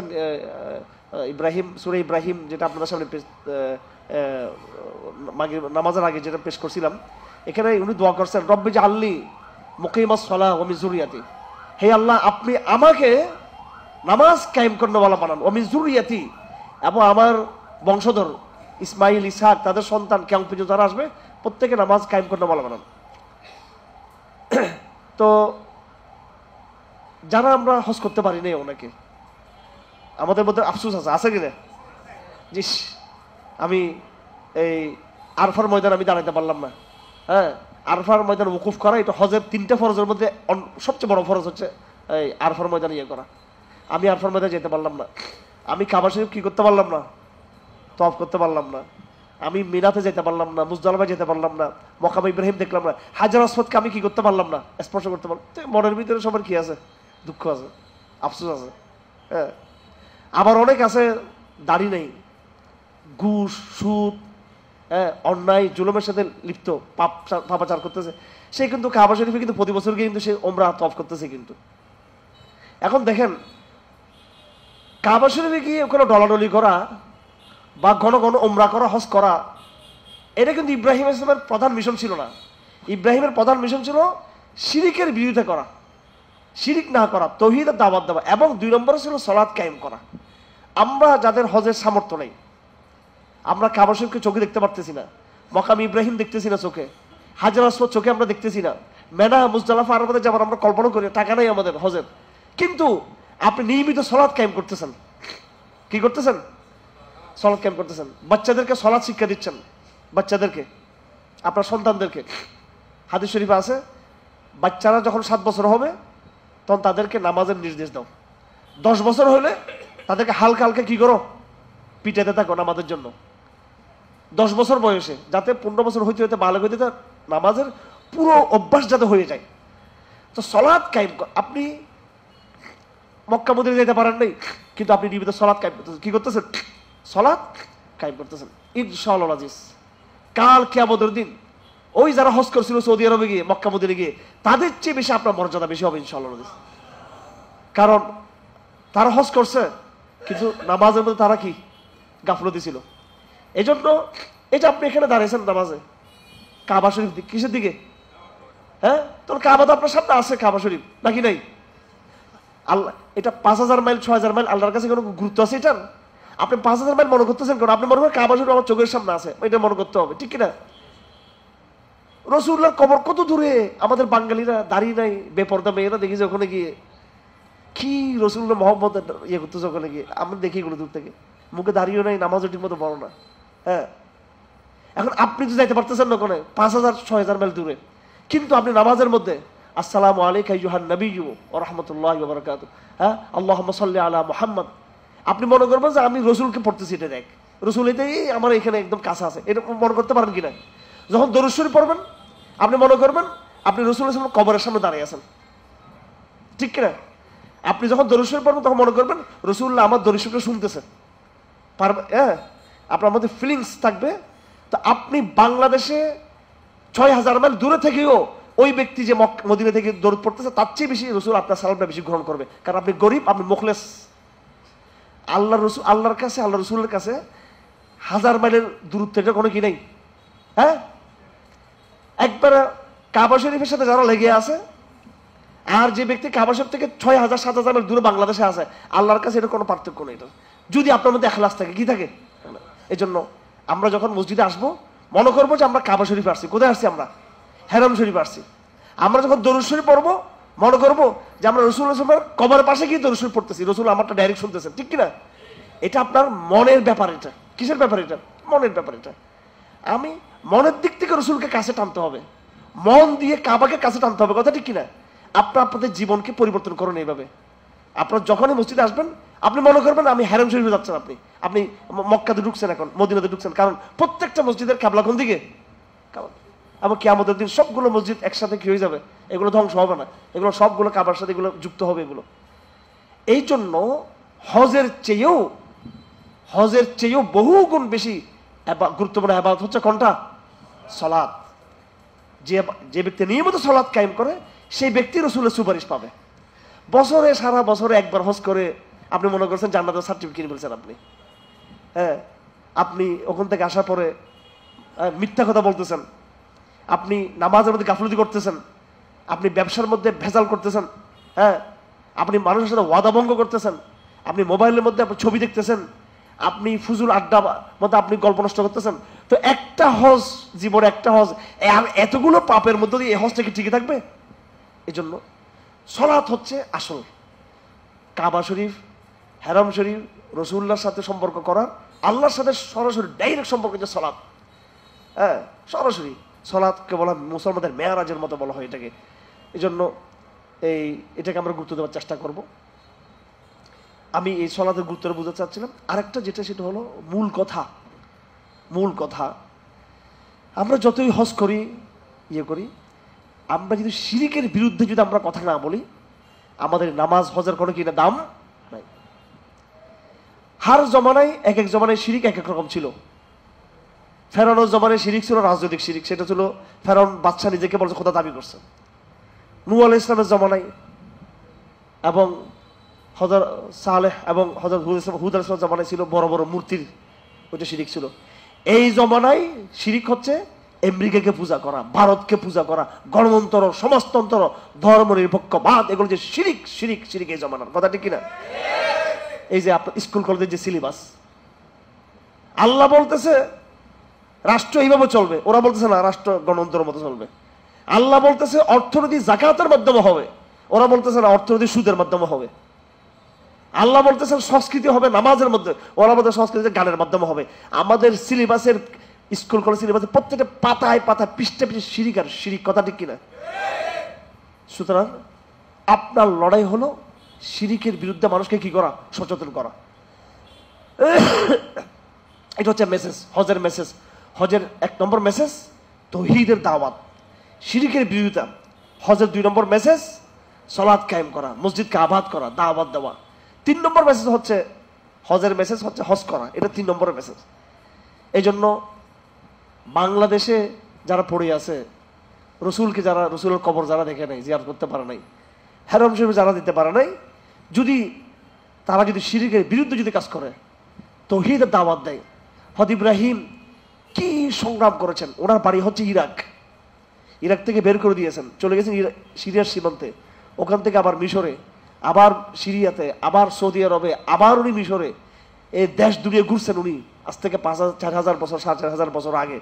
সূরা ইব্রাহিম যেটা আপনাদের সামনে নামাজের আগে যেটা পেশ করছিলাম, এখানে উনি দোয়া করছেন রব্বি জাআলনি মুকিমাস সালাহ ওয়া মিন যুররিয়াতি। হে আল্লাহ, আপনি আমাকে নামাজ কায়েম করানোওয়ালা বানান, ওয়া মিন যুররিয়াতি, এবং আমার বংশধর ইসমাইল, ইসহাক, তাদের সন্তান কিয়ামত পর্যন্ত যারা আসবে প্রত্যেকে নামাজ কায়েম করানোওয়ালা বানান। তো যারা আমরা হজ করতে পারি না, অনেকে আমাদের মধ্যে আফসোস আছে কিনা? জিস, আমি এই আরফার ময়দান আমি দাঁড়াইতে পারলাম না। হ্যাঁ, আরফার ময়দান ওকুফ করা এটা হজের 3টা ফরজের মধ্যে সবচেয়ে বড় ফরজ হচ্ছে এই আরফার ময়দান ইয়ে করা। আমি আরফার ময়দানে যেতে পারলাম না। আমি কাবা শরীফ কি করতে পারলাম না? তওয়াফ করতে পারলাম না। আমি মিনাতে যেতে পারলাম না, মুজদালিফায় যেতে পারলাম না, মকাম ইব্রাহিম দেখলাম না, হাজার আসওয়াদকে আমি কি করতে পারলাম না? স্পর্শ করতে পারলাম। মনের ভিতরে সবার কি আছে? দুঃখ আছে, আফসোস আছে। হ্যাঁ, আবার অনেক আছে দাড়ি নেই, ঘুষ, সুদ, হ্যাঁ, অন্যায় জুলুমের সাথে লিপ্ত, পাপাচার করতেছে। সে কিন্তু কাবা শরীফে কিন্তু প্রতি বছর কিন্তু সে ওমরা তওয়াফ করতেছে। কিন্তু এখন দেখেন, কাবা শরীফে গিয়ে ওখানে ডলাডলি করা বা ঘন ঘন ওমরা করা, হজ করা, এটা কিন্তু ইব্রাহিম ইসলামের প্রধান মিশন ছিল না। ইব্রাহিমের প্রধান মিশন ছিল শিরিকের বিরোধিতা করা, শিরিক না করা, তাওহীদের দাওয়াত দেওয়া, এবং 2 নম্বরে ছিল সালাত কায়েম করা। আমরা যাদের হজের সামর্থ্য নেই, আমরা কাবা শরীফকে চোখে দেখতে পারতেছি না, মকাম ইব্রাহিম দেখতেছি না চোখে, হাজার আসওয়াদ চোখে আমরা দেখতেছি না, মেনা মুজদালিফা আরাফাতে যাবার আমরা কল্পনা করি, টাকা নেই আমাদের হজের, কিন্তু আপনি নিয়মিত সালাত কায়েম করতেছেন। কি করতেছেন? সালাত কায়েম করতেছেন। বাচ্চাদেরকে সালাত শিক্ষা দিচ্ছেন, বাচ্চাদেরকে, আপনার সন্তানদেরকে। হাদিস শরীফে আছে, বাচ্চারা যখন 7 বছর হবে তখন তাদেরকে নামাজের নির্দেশ দাও। 10 বছর হলে তাদেরকে হালকা হালকা কি করো? পিটাতে থাকো নামাজের জন্য। 10 বছর বয়সে, যাতে 15 বছর হইতে হইতে বালেগ হইতে নামাজের পুরো অভ্যাস যাতে হয়ে যায়। তো সালাত কায়েম, আপনি মক্কা মদিনা যেতে পারেন নাই, কিন্তু আপনি নিয়মিত সালাত কায়েম করতেছেন। কি করতেছেন? সালাত কায়েম করতেছেন। ইনশাআল্লাহ আজিজ, কাল কিয়ামতের দিন ওই যারা হজ করছিল সৌদি আরবে গিয়ে, মক্কা মদিনা গিয়ে, তাদের চেয়ে বেশি আপনার মর্যাদা বেশি হবে ইনশাআল্লাহ আজিজ। কারণ তারা হজ করছে কিন্তু নামাজের মধ্যে তারা কি গাফলতি ছিল। এই জন্য এটা আপনি এখানে দাঁড়িয়েছেন নামাজে, কাবা শরীফ কিসের দিকে? হ্যাঁ, তোর কাবা তো আপনার সামনে আছে, কাবা শরীফ নাকি নাই? আল্লাহ, এটা 5000 মাইল 6000 মাইল আল্লাহর কাছে কোনো গুরুত্ব আছে এটার? আপনি 5000 মাইল মনে করতেছেন কেন? আপনি মনে করেন কাবা শরীফ আমার চোখের সামনে আছে, এটা মনে করতে হবে, ঠিক কিনা? রাসূলুল্লাহর কবর কত দূরে, আমাদের বাঙালিরা দাঁড়িয়ে নাই, বেপরদা মেয়েরা দেখি যে ওখানে গিয়ে কি রাসূলুল্লাহ মুহাম্মদ ইয়ে করতেছে ওখানে গিয়ে, আমরা দেখি এগুলো দূর থেকে, মুখে দাঁড়িয়েও নাই, নামাজও ঠিক মতো বড় না। হ্যাঁ, এখন আপনি তো যাইতে পারতেছেন না ওখানে 5000 6000 মাইল দূরে, কিন্তু আপনি নামাজের মধ্যে আসসালামু আলাইকা আইয়ুহান নাবিয়্যু ওয়া রাহমাতুল্লাহি ওয়া বারাকাতুহু, হ্যাঁ, আল্লাহুম্মা সাল্লি আলা মুহাম্মদ, আপনি মনে করবেন যে আমি রাসূলকে পড়তেছি, এটা দেখ রাসূল এটাই আমার এখানে একদম কাছে আছে, এটা মনে করতে পারেন কিনা? যখন দরুদ শরীফ পড়বেন আপনি মনে করবেন আপনি রাসূলের সামনে কবরের সামনে দাঁড়িয়ে আছেন, ঠিক কিনা? আপনি যখন দরুদ শরীফ পড়বেন তখন মনে করবেন রাসূলুল্লাহ আমার দরুদ শরীফ শুনতেছেন, পারবে? হ্যাঁ, আপনার মধ্যে ফিলিংস থাকবে। তো আপনি বাংলাদেশে 6000 মাইল দূরে থেকেও ওই ব্যক্তি যে মদিনা থেকে দরুদ পড়তেছে তার চেয়ে বেশি রাসূল আপনার সালামটা বেশি গ্রহণ করবে, কারণ আপনি গরিব, আপনি মুখলেস। আল্লাহ রসুল, আল্লাহর কাছে, আল্লাহ রসুলের কাছে 1000 মাইলের দূরত্ব, এটা কোনো কি নেই, হ্যাঁ, একবার কাবা শরীফের সাথে যারা লেগে আছে, আর যে ব্যক্তি কাবা শরীফ থেকে 6,000-7,000 দূরে বাংলাদেশে আছে, আল্লাহর কাছে এটা কোনো পার্থক্য নেই। এটা যদি আপনার মধ্যে এখলাস থাকে, কি থাকে। এই জন্য আমরা যখন মসজিদে আসবো মনে করবো যে আমরা কাবা শরীফে আসছি। কোথায় আসছি আমরা? হেরাম শরীফে আসছি। আমরা যখন দরুদ শরীফ পড়বো মনে করবো যে আমরা রাসূলের কবরের পাশে গিয়ে দরুদ শরীফ পড়তেছি, রাসূল আমারটা ডাইরেক্ট শুনতেছেন, ঠিক কিনা? এটা আপনার মনের ব্যাপার। এটা কিসের ব্যাপার? এটা মনের ব্যাপার। এটা আমি মনের দিক থেকে রাসূলকে কাছে টানতে হবে, মন দিয়ে কাবাকে কাছে টানতে হবে, কথা ঠিক কিনা? আপনাদের জীবনকে পরিবর্তন করুন এইভাবে। আপনার যখনই মসজিদে আসবেন আপনি মনে করবেন আমি হেরাম শরীফে যাচ্ছেন, আপনি মক্কাতে ঢুকছেন, এখন মদিনাতে ঢুকছেন। কারণ প্রত্যেকটা মসজিদের কিবলা কোন দিকে? এবং কিয়ামতের দিন সবগুলো মসজিদ একসাথে কি হয়ে যাবে? এগুলো ধ্বংস হবে না, এগুলো সবগুলো কাবার সাথে এগুলো যুক্ত হবে এগুলো। এই জন্য হজের চেয়েও বহু গুণ বেশি গুরুত্বপূর্ণ ইবাদত হচ্ছে কোনটা? সালাত। যে ব্যক্তি নিয়মিত সালাত কায়েম করে সেই ব্যক্তি রাসূলের সুপারিশ পাবে। সারা বছরে একবার হজ করে আপনি মনে করছেন জান্নাতের সার্টিফিকেট কিনে ফেলছেন আপনি। হ্যাঁ, আপনি ওখান থেকে আসার পরে মিথ্যা কথা বলতেছেন, আপনি নামাজের মধ্যে গাফলতি করতেছেন, আপনি ব্যবসার মধ্যে ভেজাল করতেছেন, হ্যাঁ, আপনি মানুষের সাথে ওয়াদা ভঙ্গ করতেছেন, আপনি মোবাইলের মধ্যে আপনি ছবি দেখতেছেন, আপনি ফুজুল আড্ডা মধ্যে আপনি গল্প নষ্ট করতেছেন। তো একটা হজ, জীবনে একটা হজ, এতগুলো পাপের মধ্যে দিয়ে এই হজটা কি টিকে থাকবে? এই জন্য সালাত হচ্ছে আসল। কাবা শরীফ, হেরাম শরীফ, রাসূলুল্লাহর সাথে সম্পর্ক করার, আল্লাহর সাথে সরাসরি ডাইরেক্ট সম্পর্ক হচ্ছে সালাত। হ্যাঁ, সরাসরি সালাতকে বলা মুসলমানদের মেরাজের মতো বলা হয় এটাকে। এই জন্য এটাকে আমরা গুরুত্ব দেওয়ার চেষ্টা করব। আমি এই সালাতের গুরুত্বটা বুঝতে চাচ্ছিলাম। আরেকটা যেটা, সেটা হলো মূল কথা। আমরা যতই হজ করি, আমরা যদি শিরিকের বিরুদ্ধে যদি আমরা কথা না বলি, আমাদের নামাজ হজের কোনো কিনা দাম নাই। হার জমানায় এক জমানায় শিরিক এক এক রকম ছিল। ফেরাউনের জমানায় শিরিক ছিল রাজনৈতিক শিরিক, সেটা ছিল ফেরাউন বাদশা নিজেকে বলছে খোদা দাবি করছে। নূহ আলাইহিস সালামের জমানায় এবং হযরত সালেহ এবং হযরত হুদ আলাইহিস সালামের জমানায় ছিল বড় বড় মূর্তির, ওইটা শিরিক ছিল। এই জমানায় শিরিক হচ্ছে আমেরিকাকে পূজা করা, ভারতকে পূজা করা, গণতন্ত্র, সমাজতন্ত্র, ধর্ম নিরপেক্ষবাদ, এগুলো যে শিরিক এই জমানার কথা, ঠিক কিনা? এই যে আপনার স্কুল কলেজের যে সিলেবাস, আল্লাহ বলতেছে রাষ্ট্র এইভাবে চলবে, ওরা বলতেছে না রাষ্ট্র গণতন্ত্রের মতো চলবে। আল্লাহ বলতেছে অর্থনীতি যাকাতের মাধ্যমে হবে, ওরা বলতেছে না অর্থনীতি সুদের মাধ্যমে হবে। আল্লাহ বলতেছেন সংস্কৃতি হবে নামাজের মধ্যে, ওরা বলতে সংস্কৃতি গানের মাধ্যমে হবে। আমাদের সিলেবাসের, স্কুল কলেজ সিলেবাসের প্রত্যেকটা পাতায় পৃষ্ঠে শিরিক আর শিরিক, কথা ঠিক কিনা? সুতরাং আপনার লড়াই হলো শিরিকের বিরুদ্ধে মানুষকে কি করা? সচেতন করা। এটা হচ্ছে মেসেজ, হজের মেসেজ। হজের 1 নম্বর মেসেজ তাওহীদের দাওয়াত, শিরিকের বিরোধিতা। হজের 2 নম্বর মেসেজ সালাত কায়েম করা, মসজিদকে আবাদ করা, দাওয়াত দেওয়া। 3 নম্বর মেসেজ হচ্ছে হজের মেসেজ হচ্ছে হজ করা, এটা 3 নম্বরের মেসেজ। এই জন্য বাংলাদেশে যারা পড়ে আছে, রসুলের কবর যারা দেখে নাই, জিয়ারত করতে পারে নাই, হেরাম শরীফ যারা দিতে পারে নাই, তারা যদি শিরিকের বিরুদ্ধে যদি কাজ করে, তাওহীদের দাওয়াত দেয়। হযরত ইব্রাহিম কি সংগ্রাম করেছেন, ওনার বাড়ি হচ্ছে ইরাক থেকে বের করে দিয়েছেন, চলে গেছেন সিরিয়ার সীমান্তে, ওখান থেকে আবার মিশরে, আবার সিরিয়াতে, আবার সৌদি আরবে, আবার উনি মিশরে, এই দেশ দুনিয়া ঘুরছেন উনি। আজ থেকে 4,000 বছর 4,500 বছর আগে।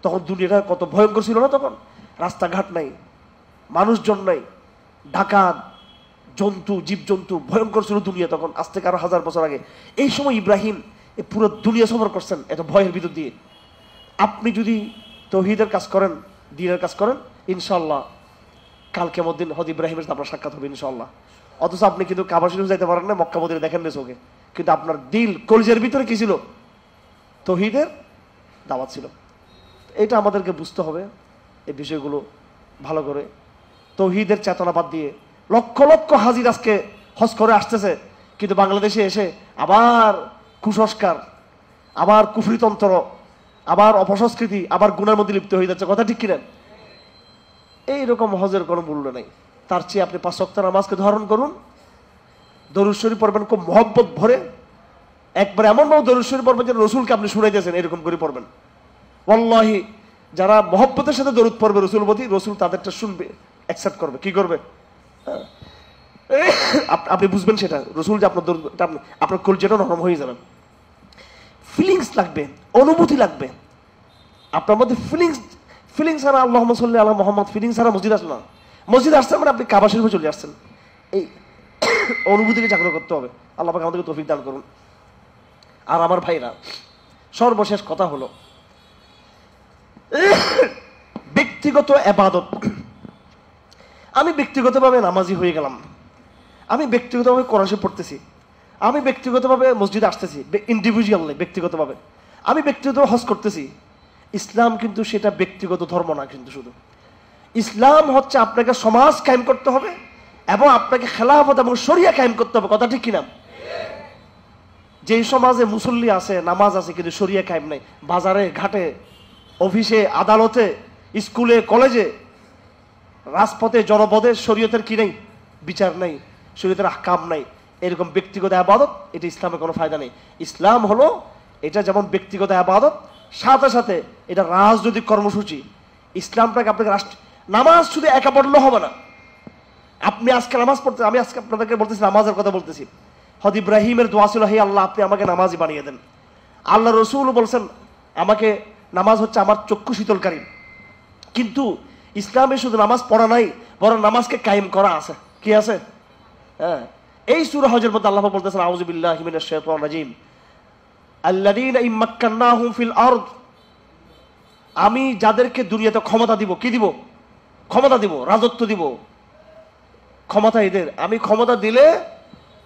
তখন দুনিয়াটা কত ভয়ঙ্কর ছিল না? তখন রাস্তাঘাট নাই, মানুষজন নাই, ডাকাত, জন্তু, জীবজন্তু, ভয়ঙ্কর ছিল দুনিয়া তখন, আজ থেকে আরো 1000 বছর আগে। এই সময় ইব্রাহিম পুরো দুনিয়া সফর করছেন এত ভয়ের ভিতর দিয়ে। আপনি যদি তাওহীদের কাজ করেন, দ্বীনের কাজ করেন, ইনশাআল্লাহ কাল কিয়ামতের দিন হযরত ইব্রাহিমের সাথে আপনার সাক্ষাৎ হবে ইনশাআল্লাহ। অথচ আপনি কিন্তু কাবা শরীফ যাইতে পারেন না, মক্কা মদিনা দেখেন না চোখে, কিন্তু আপনার দিল কলিজার ভিতরে কি ছিল? তাওহীদের দাওয়াত ছিল। এটা আমাদেরকে বুঝতে হবে, এই বিষয়গুলো ভালো করে। তাওহীদের চেতনাবাদ দিয়ে লক্ষ লক্ষ হাজির আজকে হজ করে আসতেছে, কিন্তু বাংলাদেশে এসে আবার কুসংস্কার, আবার কুফরিতন্ত্র, আবার অপসংস্কৃতি, আবার গুনার মধ্যে লিপ্ত হয়ে যাচ্ছে, কথা ঠিক কিনা? এইরকম হজের কোনো মূল্য নেই। তার চেয়ে আপনি 5 ওয়াক্ত নামাজকে ধারণ করুন, দরুদ শরীফ পড়বেন খুব মহব্বত ভরে, একবার এমন ভাবে দরুদ শরীফ পড়বেন যে রাসূলকে আপনি শুনাইতেছেন, এরকম করে পড়বেন। ওয়াল্লাহি যারা মহব্বতের সাথে দরুদ পড়বে রসুল প্রতি, রসুল তাদেরটা শুনবে, অ্যাকসেপ্ট করবে। কি করবে? আপনি বুঝবেন সেটা, রসুল যে আপনার আপনার কলজেটা নরম হয়ে যাবে। ফিলিংস লাগবে, অনুভূতি লাগবে আপনার মধ্যে। ফিলিংস ছাড়া আল্লাহুম্মা সাল্লি আলা মুহাম্মদ, ফিলিংস ছাড়া মসজিদ আসলো না। মসজিদ আসছেন মানে আপনি কাবা শরীফে চলে আসছেন। এই অনুভূতিকে জাগ্রত করতে হবে। আল্লাহ পাক আমাদেরকে তৌফিক দান করুন। আর আমার ভাইরা, সর্বশেষ কথা হলো ব্যক্তিগত ইবাদত। আমি ব্যক্তিগতভাবে নামাজি হয়ে গেলাম, আমি ব্যক্তিগতভাবে কোরআন শরীফ পড়তেছি, আমি ব্যক্তিগতভাবে মসজিদে আসতেছি, ইন্ডিভিজুয়ালি ব্যক্তিগতভাবে আমি ব্যক্তিগতভাবে হজ করতেছি। ইসলাম কিন্তু সেটা ব্যক্তিগত ধর্ম না। কিন্তু শুধু ইসলাম হচ্ছে আপনাকে সমাজ কায়েম করতে হবে এবং আপনাকে খেলাফত এবং শরিয়া কায়েম করতে হবে। কথা ঠিক কিনা? যেই সমাজে মুসল্লি আছে, নামাজ আছে, কিন্তু শরিয়া কায়েম নাই, বাজারে ঘাটে, অফিসে, আদালতে, স্কুলে, কলেজে, রাজপথে, জনপদে শরীয়তের কি নেই? বিচার নাই, শরীয়তের আহকাম নাই। এরকম ব্যক্তিগত ইবাদত, এটা ইসলামের কোনো ফায়দা নেই। ইসলাম হলো এটা যেমন ব্যক্তিগত ইবাদত, সাথে সাথে এটা রাজনৈতিক কর্মসূচি। ইসলামটাকে আপনাকে নামাজ শুধু একা পড়লে হবে না। আপনি আজকে নামাজ পড়তে, আমি আজকে আপনাদেরকে বলতেছি, নামাজের কথা বলতেছি। হযরত ইব্রাহিমের দোয়া ছিল, হে আল্লাহ আপনি আমাকে নামাজি বানিয়ে দেন। আল্লাহ রসুল বলছেন আমাকে নামাজ হচ্ছে আমার চক্ষু শীতলকারী। কিন্তু ইসলামে শুধু নামাজ পড়া নাই, বরং নামাজকে কায়েম করা আছে। কি আছে? হ্যাঁ, এই সূরা হজের মধ্যে আল্লাহ বলতেছেন, আউযু বিল্লাহি মিনাশ শাইতানির রাজিম, আল্লাযীনা ইম্মাক্কান্নাহুম ফিল আরদ, আমি যাদেরকে দুনিয়াতে ক্ষমতা দিব। কি দিব? ক্ষমতা দিব, রাজত্ব দিব, ক্ষমতা এদের। আমি ক্ষমতা দিলে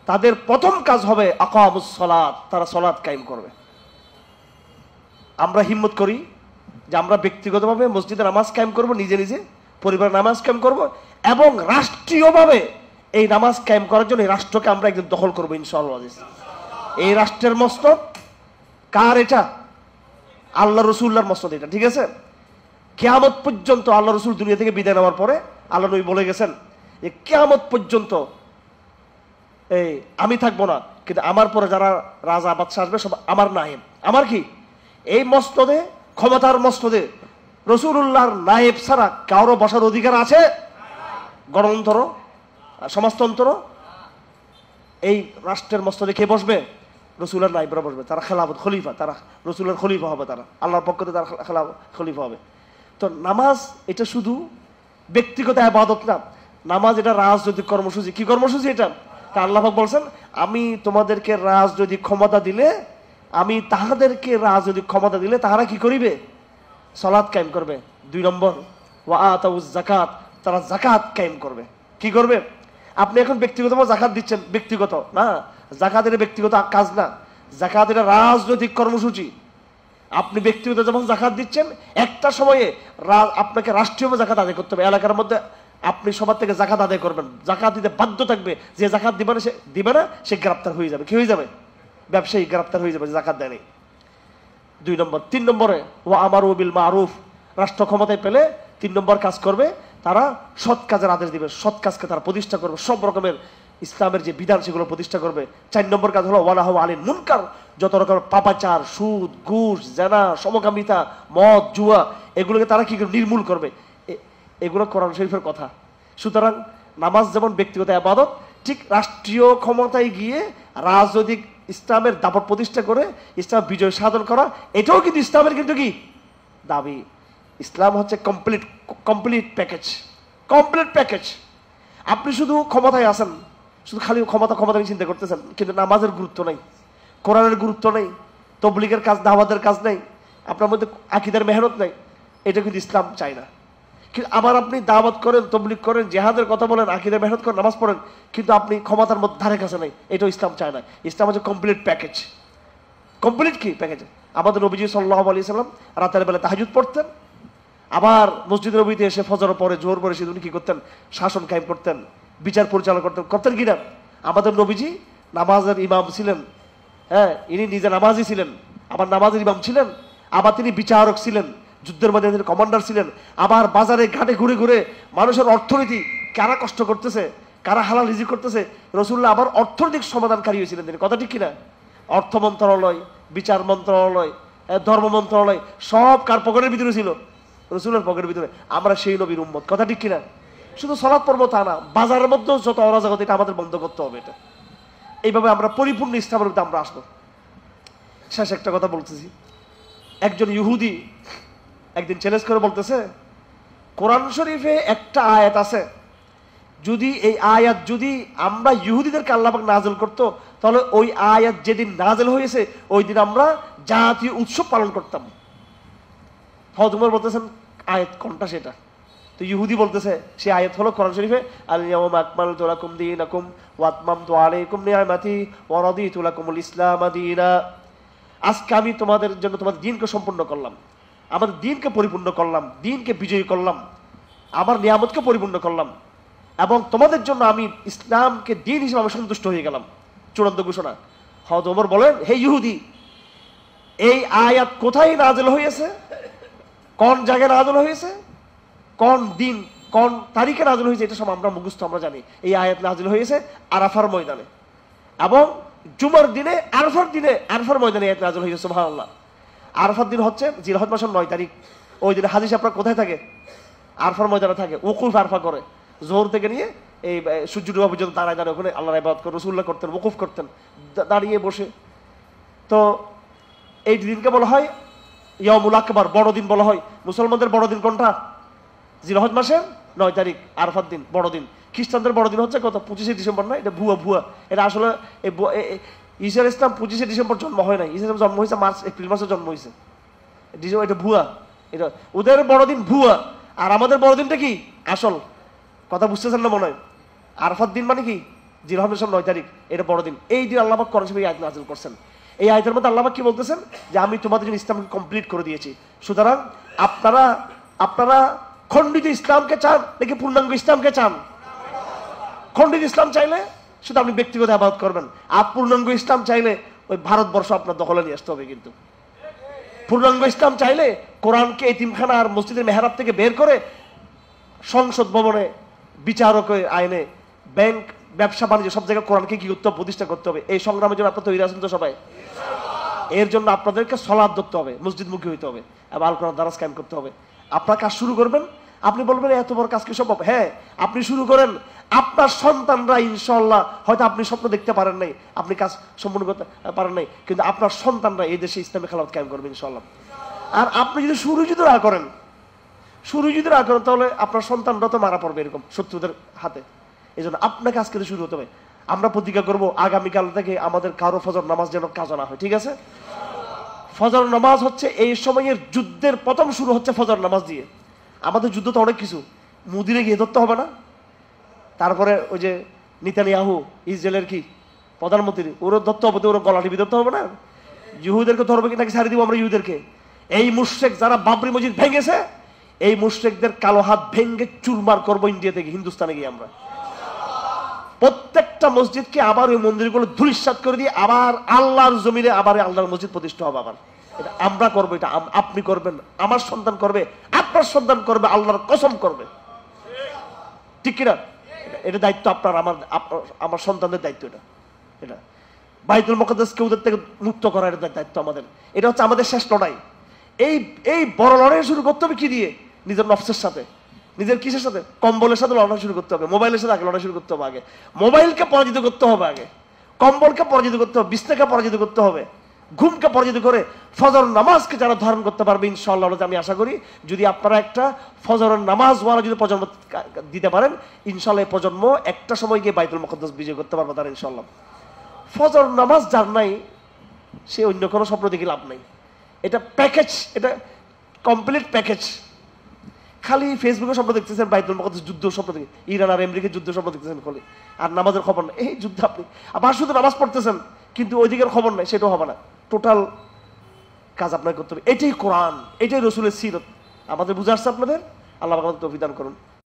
তাদের প্রথম কাজ হবে আকামুস সালাত, তারা সালাত কায়েম করবে। আমরা হিম্মত করি যে আমরা ব্যক্তিগতভাবে মসজিদে নামাজ কায়েম করব, নিজে নিজে পরিবার নামাজ কায়েম করব, এবং রাষ্ট্রীয়ভাবে এই নামাজ কায়েম করার জন্য এই রাষ্ট্রকে আমরা একদিন দখল করবো ইনশাআল্লাহ। এই রাষ্ট্রের মসনদ কার? এটা আল্লাহ রসুল্লাহর মসনদ এটা। ঠিক আছে? কিয়ামত পর্যন্ত আল্লাহ রসুল দুনিয়া থেকে বিদায় নেওয়ার পরে আল্লাহ নবী বলে গেছেন যে কিয়ামত পর্যন্ত এই আমি থাকবো না, কিন্তু আমার পরে যারা রাজা বাদশাহ আসবে সব আমার নায়েব। আমার কি? এই মসনদে, ক্ষমতার মসনদে রসুলুল্লাহর নায়েব ছাড়া কারো বসার অধিকার আছে? গণতন্ত্র, সমাজতন্ত্র, এই রাষ্ট্রের মসনদে কে বসবে? রসুলের নায়েবরা বসবে। তারা খেলাফত, খলিফা, তারা রসুলের খলিফা হবে, তারা আল্লাহর পক্ষ থেকে তারা খলিফা হবে। তো নামাজ এটা শুধু ব্যক্তিগত ইবাদত না, নামাজ এটা রাজনৈতিক কর্মসূচি। কি কর্মসূচি এটা? তা আল্লাহ পাক বলছেন, আমি তোমাদেরকে রাজনৈতিক ক্ষমতা দিলে, আমি তাহাদেরকে রাজনৈতিক ক্ষমতা দিলে তাহারা কি করিবে? সালাত কায়েম করবে। 2 নম্বর, ওয়া আতাউজ যাকাত, তারা যাকাত কায়েম করবে। কি করবে? আপনি এখন ব্যক্তিগতভাবে যাকাত দিচ্ছেন, ব্যক্তিগত না, যাকাত এটা ব্যক্তিগত কাজ না, যাকাত এটা রাজনৈতিক কর্মসূচি। আপনি ব্যক্তিগত যখন যাকাত দিচ্ছেন, একটা সময়ে আপনাকে রাষ্ট্রীয়ভাবে যাকাত আদায় করতে হবে। এলাকার মধ্যে আপনি সবার থেকে যাকাত আদায় করবেন, যাকাত দিতে বাধ্য থাকবে। যে যাকাত দিবে না, সে দিবে না, সে গ্রেফতার হয়ে যাবে। কি হয়ে যাবে? ব্যবসায়ী গ্রেফতার হয়ে যাবে, যাকাত দেয় নাই। 2 নম্বর। 3 নম্বরে, ওয়া আমারু বিল মারুফ, রাষ্ট্র ক্ষমতায় পেলে 3 নম্বর কাজ করবে, তারা সৎ কাজের আদেশ দিবে, সৎ কাজকে তারা প্রতিষ্ঠা করবে, সব রকমের ইসলামের যে বিধান সেগুলো প্রতিষ্ঠা করবে। 4 নম্বর কাজ হলো ওয়া নাহু আনিল মুনকার, যত রকমের পাপাচার, সুদ, ঘুষ, জেনা, সমকামিতা, মদ, জুয়া, এগুলোকে তারা কি করে? নির্মূল করবে। এগুলো কোরআন শরীফের কথা। সুতরাং নামাজ যেমন ব্যক্তিগত ইবাদত, ঠিক রাষ্ট্রীয় ক্ষমতায় গিয়ে রাজনৈতিক ইসলামের দাপট প্রতিষ্ঠা করে ইসলাম বিজয় সাধন করা, এটাও কিন্তু ইসলামের কিন্তু কি দাবি। ইসলাম হচ্ছে কমপ্লিট প্যাকেজ। আপনি শুধু ক্ষমতায় আছেন, শুধু খালি ক্ষমতা নিয়ে চিন্তা করতেছেন, কিন্তু নামাজের গুরুত্ব নাই, কোরআনের গুরুত্ব নাই, তবলিগের কাজ, দাওয়াতের কাজ নাই, আপনার মধ্যে আকীদার মেহনত নাই। এটা কিন্তু ইসলাম চায় না। কিন্তু আবার আপনি দাওয়াত করেন, তবলিগ করেন, জিহাদের কথা বলেন, আকীদার মেহনত করেন, নামাজ পড়েন, কিন্তু আপনি ক্ষমতার মধ্যে ধারে কাছে নাই। এটাও ইসলাম চায় না। ইসলাম হচ্ছে কমপ্লিট প্যাকেজ। কমপ্লিট কি প্যাকেজ? আমাদের নবীজি সাল্লাল্লাহু আলাইহি সাল্লাম রাতের বেলা তাহাজ্জুদ পড়তেন, আবার মসজিদ নবীতে এসে ফজর পরে, জোহর পরে সে উনি কি করতেন? শাসন কায়েম করতেন, বিচার পরিচালনা করতেন কিনা? আমাদের নবীজি নামাজের ইমাম ছিলেন। হ্যাঁ, ইনি নিজে নামাজি ছিলেন, আবার নামাজের ইমাম ছিলেন, আবার তিনি বিচারক ছিলেন, যুদ্ধের মধ্যে তিনি কমান্ডার ছিলেন। আবার বাজারে ঘাটে ঘুরে ঘুরে মানুষের অর্থনীতি, কারা কষ্ট করতেছে, কারা হালাল রিজিক করতেছে, রাসূলুল্লাহ আবার অর্থনৈতিক সমাধানকারী হয়েছিলেন তিনি। কথা ঠিক কিনা? অর্থ মন্ত্রণালয়, বিচার মন্ত্রণালয়, ধর্ম মন্ত্রণালয়, সব কার পকেটের ভিতরে ছিল? রসুলের পকেটের ভিতরে। আমরা সেই নবীর উম্মত, কথা ঠিক কিনা? শুধু সালাত পড়বো তা না, বাজারের মধ্যেও যত অরাজকতা এটা আমাদের বন্ধ করতে হবে। এটা এইভাবে আমরা পরিপূর্ণ ইসলামের ভিতরে আমরা আসবো। শেষ একটা কথা বলতেছি, একজন ইহুদি একদিন চ্যালেঞ্জ করে বলতেছে, কোরআন শরীফে একটা আয়াত আছে, যদি এই আয়াত যদি আমরা ইহুদিদেরকে আল্লাহ পাক নাযিল করতো, তাহলে ওই আয়াত যেদিন নাযিল হয়েছে ওই দিন আমরা জাতীয় উৎসব পালন করতাম। হযরত ওমর বলতেছেন আয়াত কোনটা সেটা? তো ইহুদি বলতেছে সেই আয়াত হলো কোরআন শরীফে, আল ইয়াউমা আকমালতু লাকুম দীনাকুম ওয়া আতমামতু আলাইকুম নি'মাতি ওয়া রাদিতু লাকুমুল ইসলাম দীনা। আজকে আমি তোমাদের জন্য তোমাদের দ্বীনকে সম্পূর্ণ করলাম, আমাদের দ্বীনকে পরিপূর্ণ করলাম, দ্বীনকে বিজয়ী করলাম, আমার নিয়ামতকে পরিপূর্ণ করলাম, এবং তোমাদের জন্য আমি ইসলামকে দ্বীন হিসেবে আমি সন্তুষ্ট হয়ে গেলাম। চূড়ান্ত ঘোষণা। হযরত ওমর বলেন, হে ইহুদি, এই আয়াত কোথায় নাযিল হয়েছে, কোন জায়গায় নাযিল হয়েছে, কোন দিন কোন তারিখে নাযিল হয়েছে, এটা সব আমরা মুখস্থ, আমরা জানি। এই আয়াত নাযিল হয়েছে আরাফার ময়দানে, এবং জুমার দিনে আরাফার ময়দানে আয়াত নাযিল হয়েছে। সুবহানাল্লাহ। আরাফার দিন হচ্ছে জিলহজ মাসের 9 তারিখ। ওই দিনে হাজি সাহেবরা কোথায় থাকে? আরাফার ময়দানে থাকে, উকুফ আরাফা করে। জোহর থেকে নিয়ে এই সূর্য ডোবা পর্যন্ত দাঁড়ায় দাঁড়ায় ওখানে আল্লাহর ইবাদত করে, রাসূলুল্লাহ করতেন, ওকুফ করতেন দাঁড়িয়ে বসে। তো এই দিনকে বলা হয় ইয়াউমুল আকবার, বড়দিন বলা হয়। মুসলমানদের বড়দিন কোনটা? জিলহজ মাসের 9 তারিখ আরাফার দিন বড়দিন। খ্রিস্টানদের বড়দিন হচ্ছে কত? 25শে ডিসেম্বর। না, এটা ভুয়া। এটা আসলে ঈসা ইসলাম 25শে ডিসেম্বর জন্ম হয় নাই। ঈসা জন্ম হয়েছে এপ্রিল মাসে জন্ম হয়েছে। এটা ভুয়া। এটা ওদের বড়দিন ভুয়া, আর আমাদের বড়দিনটা কি আসল। কথা বুঝতেছেন না মনে হয়? আরাফাত দিন মানে কি? জিলহজ মাসের 9 তারিখ, এটা বড়দিন। এই দিন আল্লাহ পাক কোরআন শরীফে আয়াত নাযিল করছেন। এই আয়াতের মধ্যে আল্লাহ পাক কি বলতেছেন? যে আমি তোমাদের জন্য ইসলামকে কমপ্লিট করে দিয়েছি। সুতরাং আপনারা খণ্ডিত ইসলামকে চান নাকি পূর্ণাঙ্গ ইসলামকে চান? খণ্ডিত ইসলাম চাইলে শুধু আপনি ব্যক্তিগত ইবাদত করবেন, আর পূর্ণাঙ্গ ইসলাম চাইলে ওই ভারতবর্ষ আপনার দখলে নিয়ে আসতে হবে। কিন্তু পূর্ণাঙ্গ ইসলাম চাইলে কোরআনকে এতিমখানা আর মসজিদের মেহরাব থেকে বের করে সংসদ ভবনে, বিচারক আইনে, ব্যাংক, ব্যবসা বাণিজ্য সব জায়গায় কোরআনকে কি করতে হবে? প্রতিষ্ঠা করতে হবে। এই সংগ্রামের জন্য আপনার তৈরি আছেন তো সবাই? এর জন্য আপনাদেরকে সালাত ধরতে হবে, মসজিদমুখী হইতে হবে, এবং আল কোরআন দারাজ কায়েম করতে হবে। আপনার কাজ শুরু করবেন। আপনি বলবেন এত বড় কাজ কি সম্ভব? হ্যাঁ, আপনি শুরু করেন। আপনার সন্তানরা ইনশাআল্লাহ, হয়তো আপনি স্বপ্ন দেখতে পারেন নাই, আপনি কাজ সম্পূর্ণ করতে পারেন নাই, কিন্তু আপনার সন্তানরা এই দেশে ইসলামী খেলাফত কায়েম করবে ইনশাআল্লাহ। আর আপনি যদি শুরু যদি না করেন, তাহলে আপনার সন্তানরা তো মারা পড়বে এরকম শত্রুদের হাতে। এই জন্য আপনাকে আজকে শুরু হতে হবে। আমরা প্রতিজ্ঞা করবো আগামীকাল থেকে আমাদের কারো ফজর নামাজ যেন কাজা না হয়, ঠিক আছে? ফজর নামাজ হচ্ছে এই সময়ের যুদ্ধের প্রথম শুরু হচ্ছে ফজর নামাজ দিয়ে। আমাদের যুদ্ধ তো অনেক কিছু, মুদিরে গিয়ে ধরতে হবে না? তারপরে ওই যে নেতানিয়াহু ইসরায়েলের কি প্রধানমন্ত্রী, ওরও ধরতে হবে, ওর গলা টিপি ধরতে হবে না? ইহুদেরকে ধরবে কি নাকি ছাড়ি দিব আমরা ইহুদেরকে? এই মুশরিক যারা বাবরি মসজিদ ভেঙেছে, এই মুশরিকদের কালো হাত ভেঙে চুরমার করবো ইন্ডিয়া থেকে, হিন্দুস্তানে গিয়ে আমরা প্রত্যেকটা মসজিদকে আবার ওই মন্দিরগুলো ধূলিসাৎ করে দিয়ে আবার আল্লাহর জমিনে আবার আল্লাহর মসজিদ প্রতিষ্ঠা হবে। আবার এটা আমরা করবো, এটা আপনি করবেন, আমার সন্তান করবে, আপনার সন্তান করবে, আল্লাহর কসম করবে, ঠিক কিনা? এটা দায়িত্ব আপনার, আমার সন্তানদের দায়িত্ব। এটা বাইতুল মুকাদ্দাসকে ওদের থেকে মুক্ত করা, এটা দায়িত্ব আমাদের। এটা হচ্ছে আমাদের শেষ লড়াই। এই বড় লড়াই শুরু করতে হবে কি দিয়ে? নিজের নফসের সাথে, নিজের কিসের সাথে? কম্বলের সাথে লড়াই শুরু করতে হবে, মোবাইলের সাথে আগে লড়াই শুরু করতে হবে। আগে মোবাইলকে পরাজিত করতে হবে, আগে কম্বলকে পরাজিত করতে হবে, বিছনাকে পরাজিত করতে হবে, ঘুমকে পরাজিত করে ফজর নামাজকে যারা ধারণ করতে পারবে ইনশাআল্লাহ, আমি আশা করি যদি আপনারা একটা ফজরের নামাজ ওয়ালা যদি প্রজন্ম দিতে পারেন, ইনশাআল্লাহ এই প্রজন্ম একটা সময় গিয়ে বাইতুল মুকাদ্দাস বিজয় করতে পারবে তারা ইনশাআল্লাহ। ফজর নামাজ যার নাই, সে অন্য কোনো স্বপ্ন দেখে লাভ নাই। এটা প্যাকেজ, এটা কমপ্লিট প্যাকেজ। খালি ফেসবুকে স্বপ্ন দেখতেছেন বাইতুল মুকাদ্দাস যুদ্ধ স্বপ্ন দেখে, ইরান আর আমেরিকার যুদ্ধ স্বপ্ন দেখতেছেন খালি, আর নামাজের খবর নেই। এই যুদ্ধ আপনি আবার শুধু নামাজ পড়তেছেন কিন্তু ওই দিকের খবর নেই, সেটাও হবে না। টোটাল কাজ আপনাকে করতে হবে। এটাই কোরআন, এটাই রসুলের সিরত। আমাদের বুঝে আসছে আপনাদের? আল্লাহ আমাদের তৌফিক দান করুন।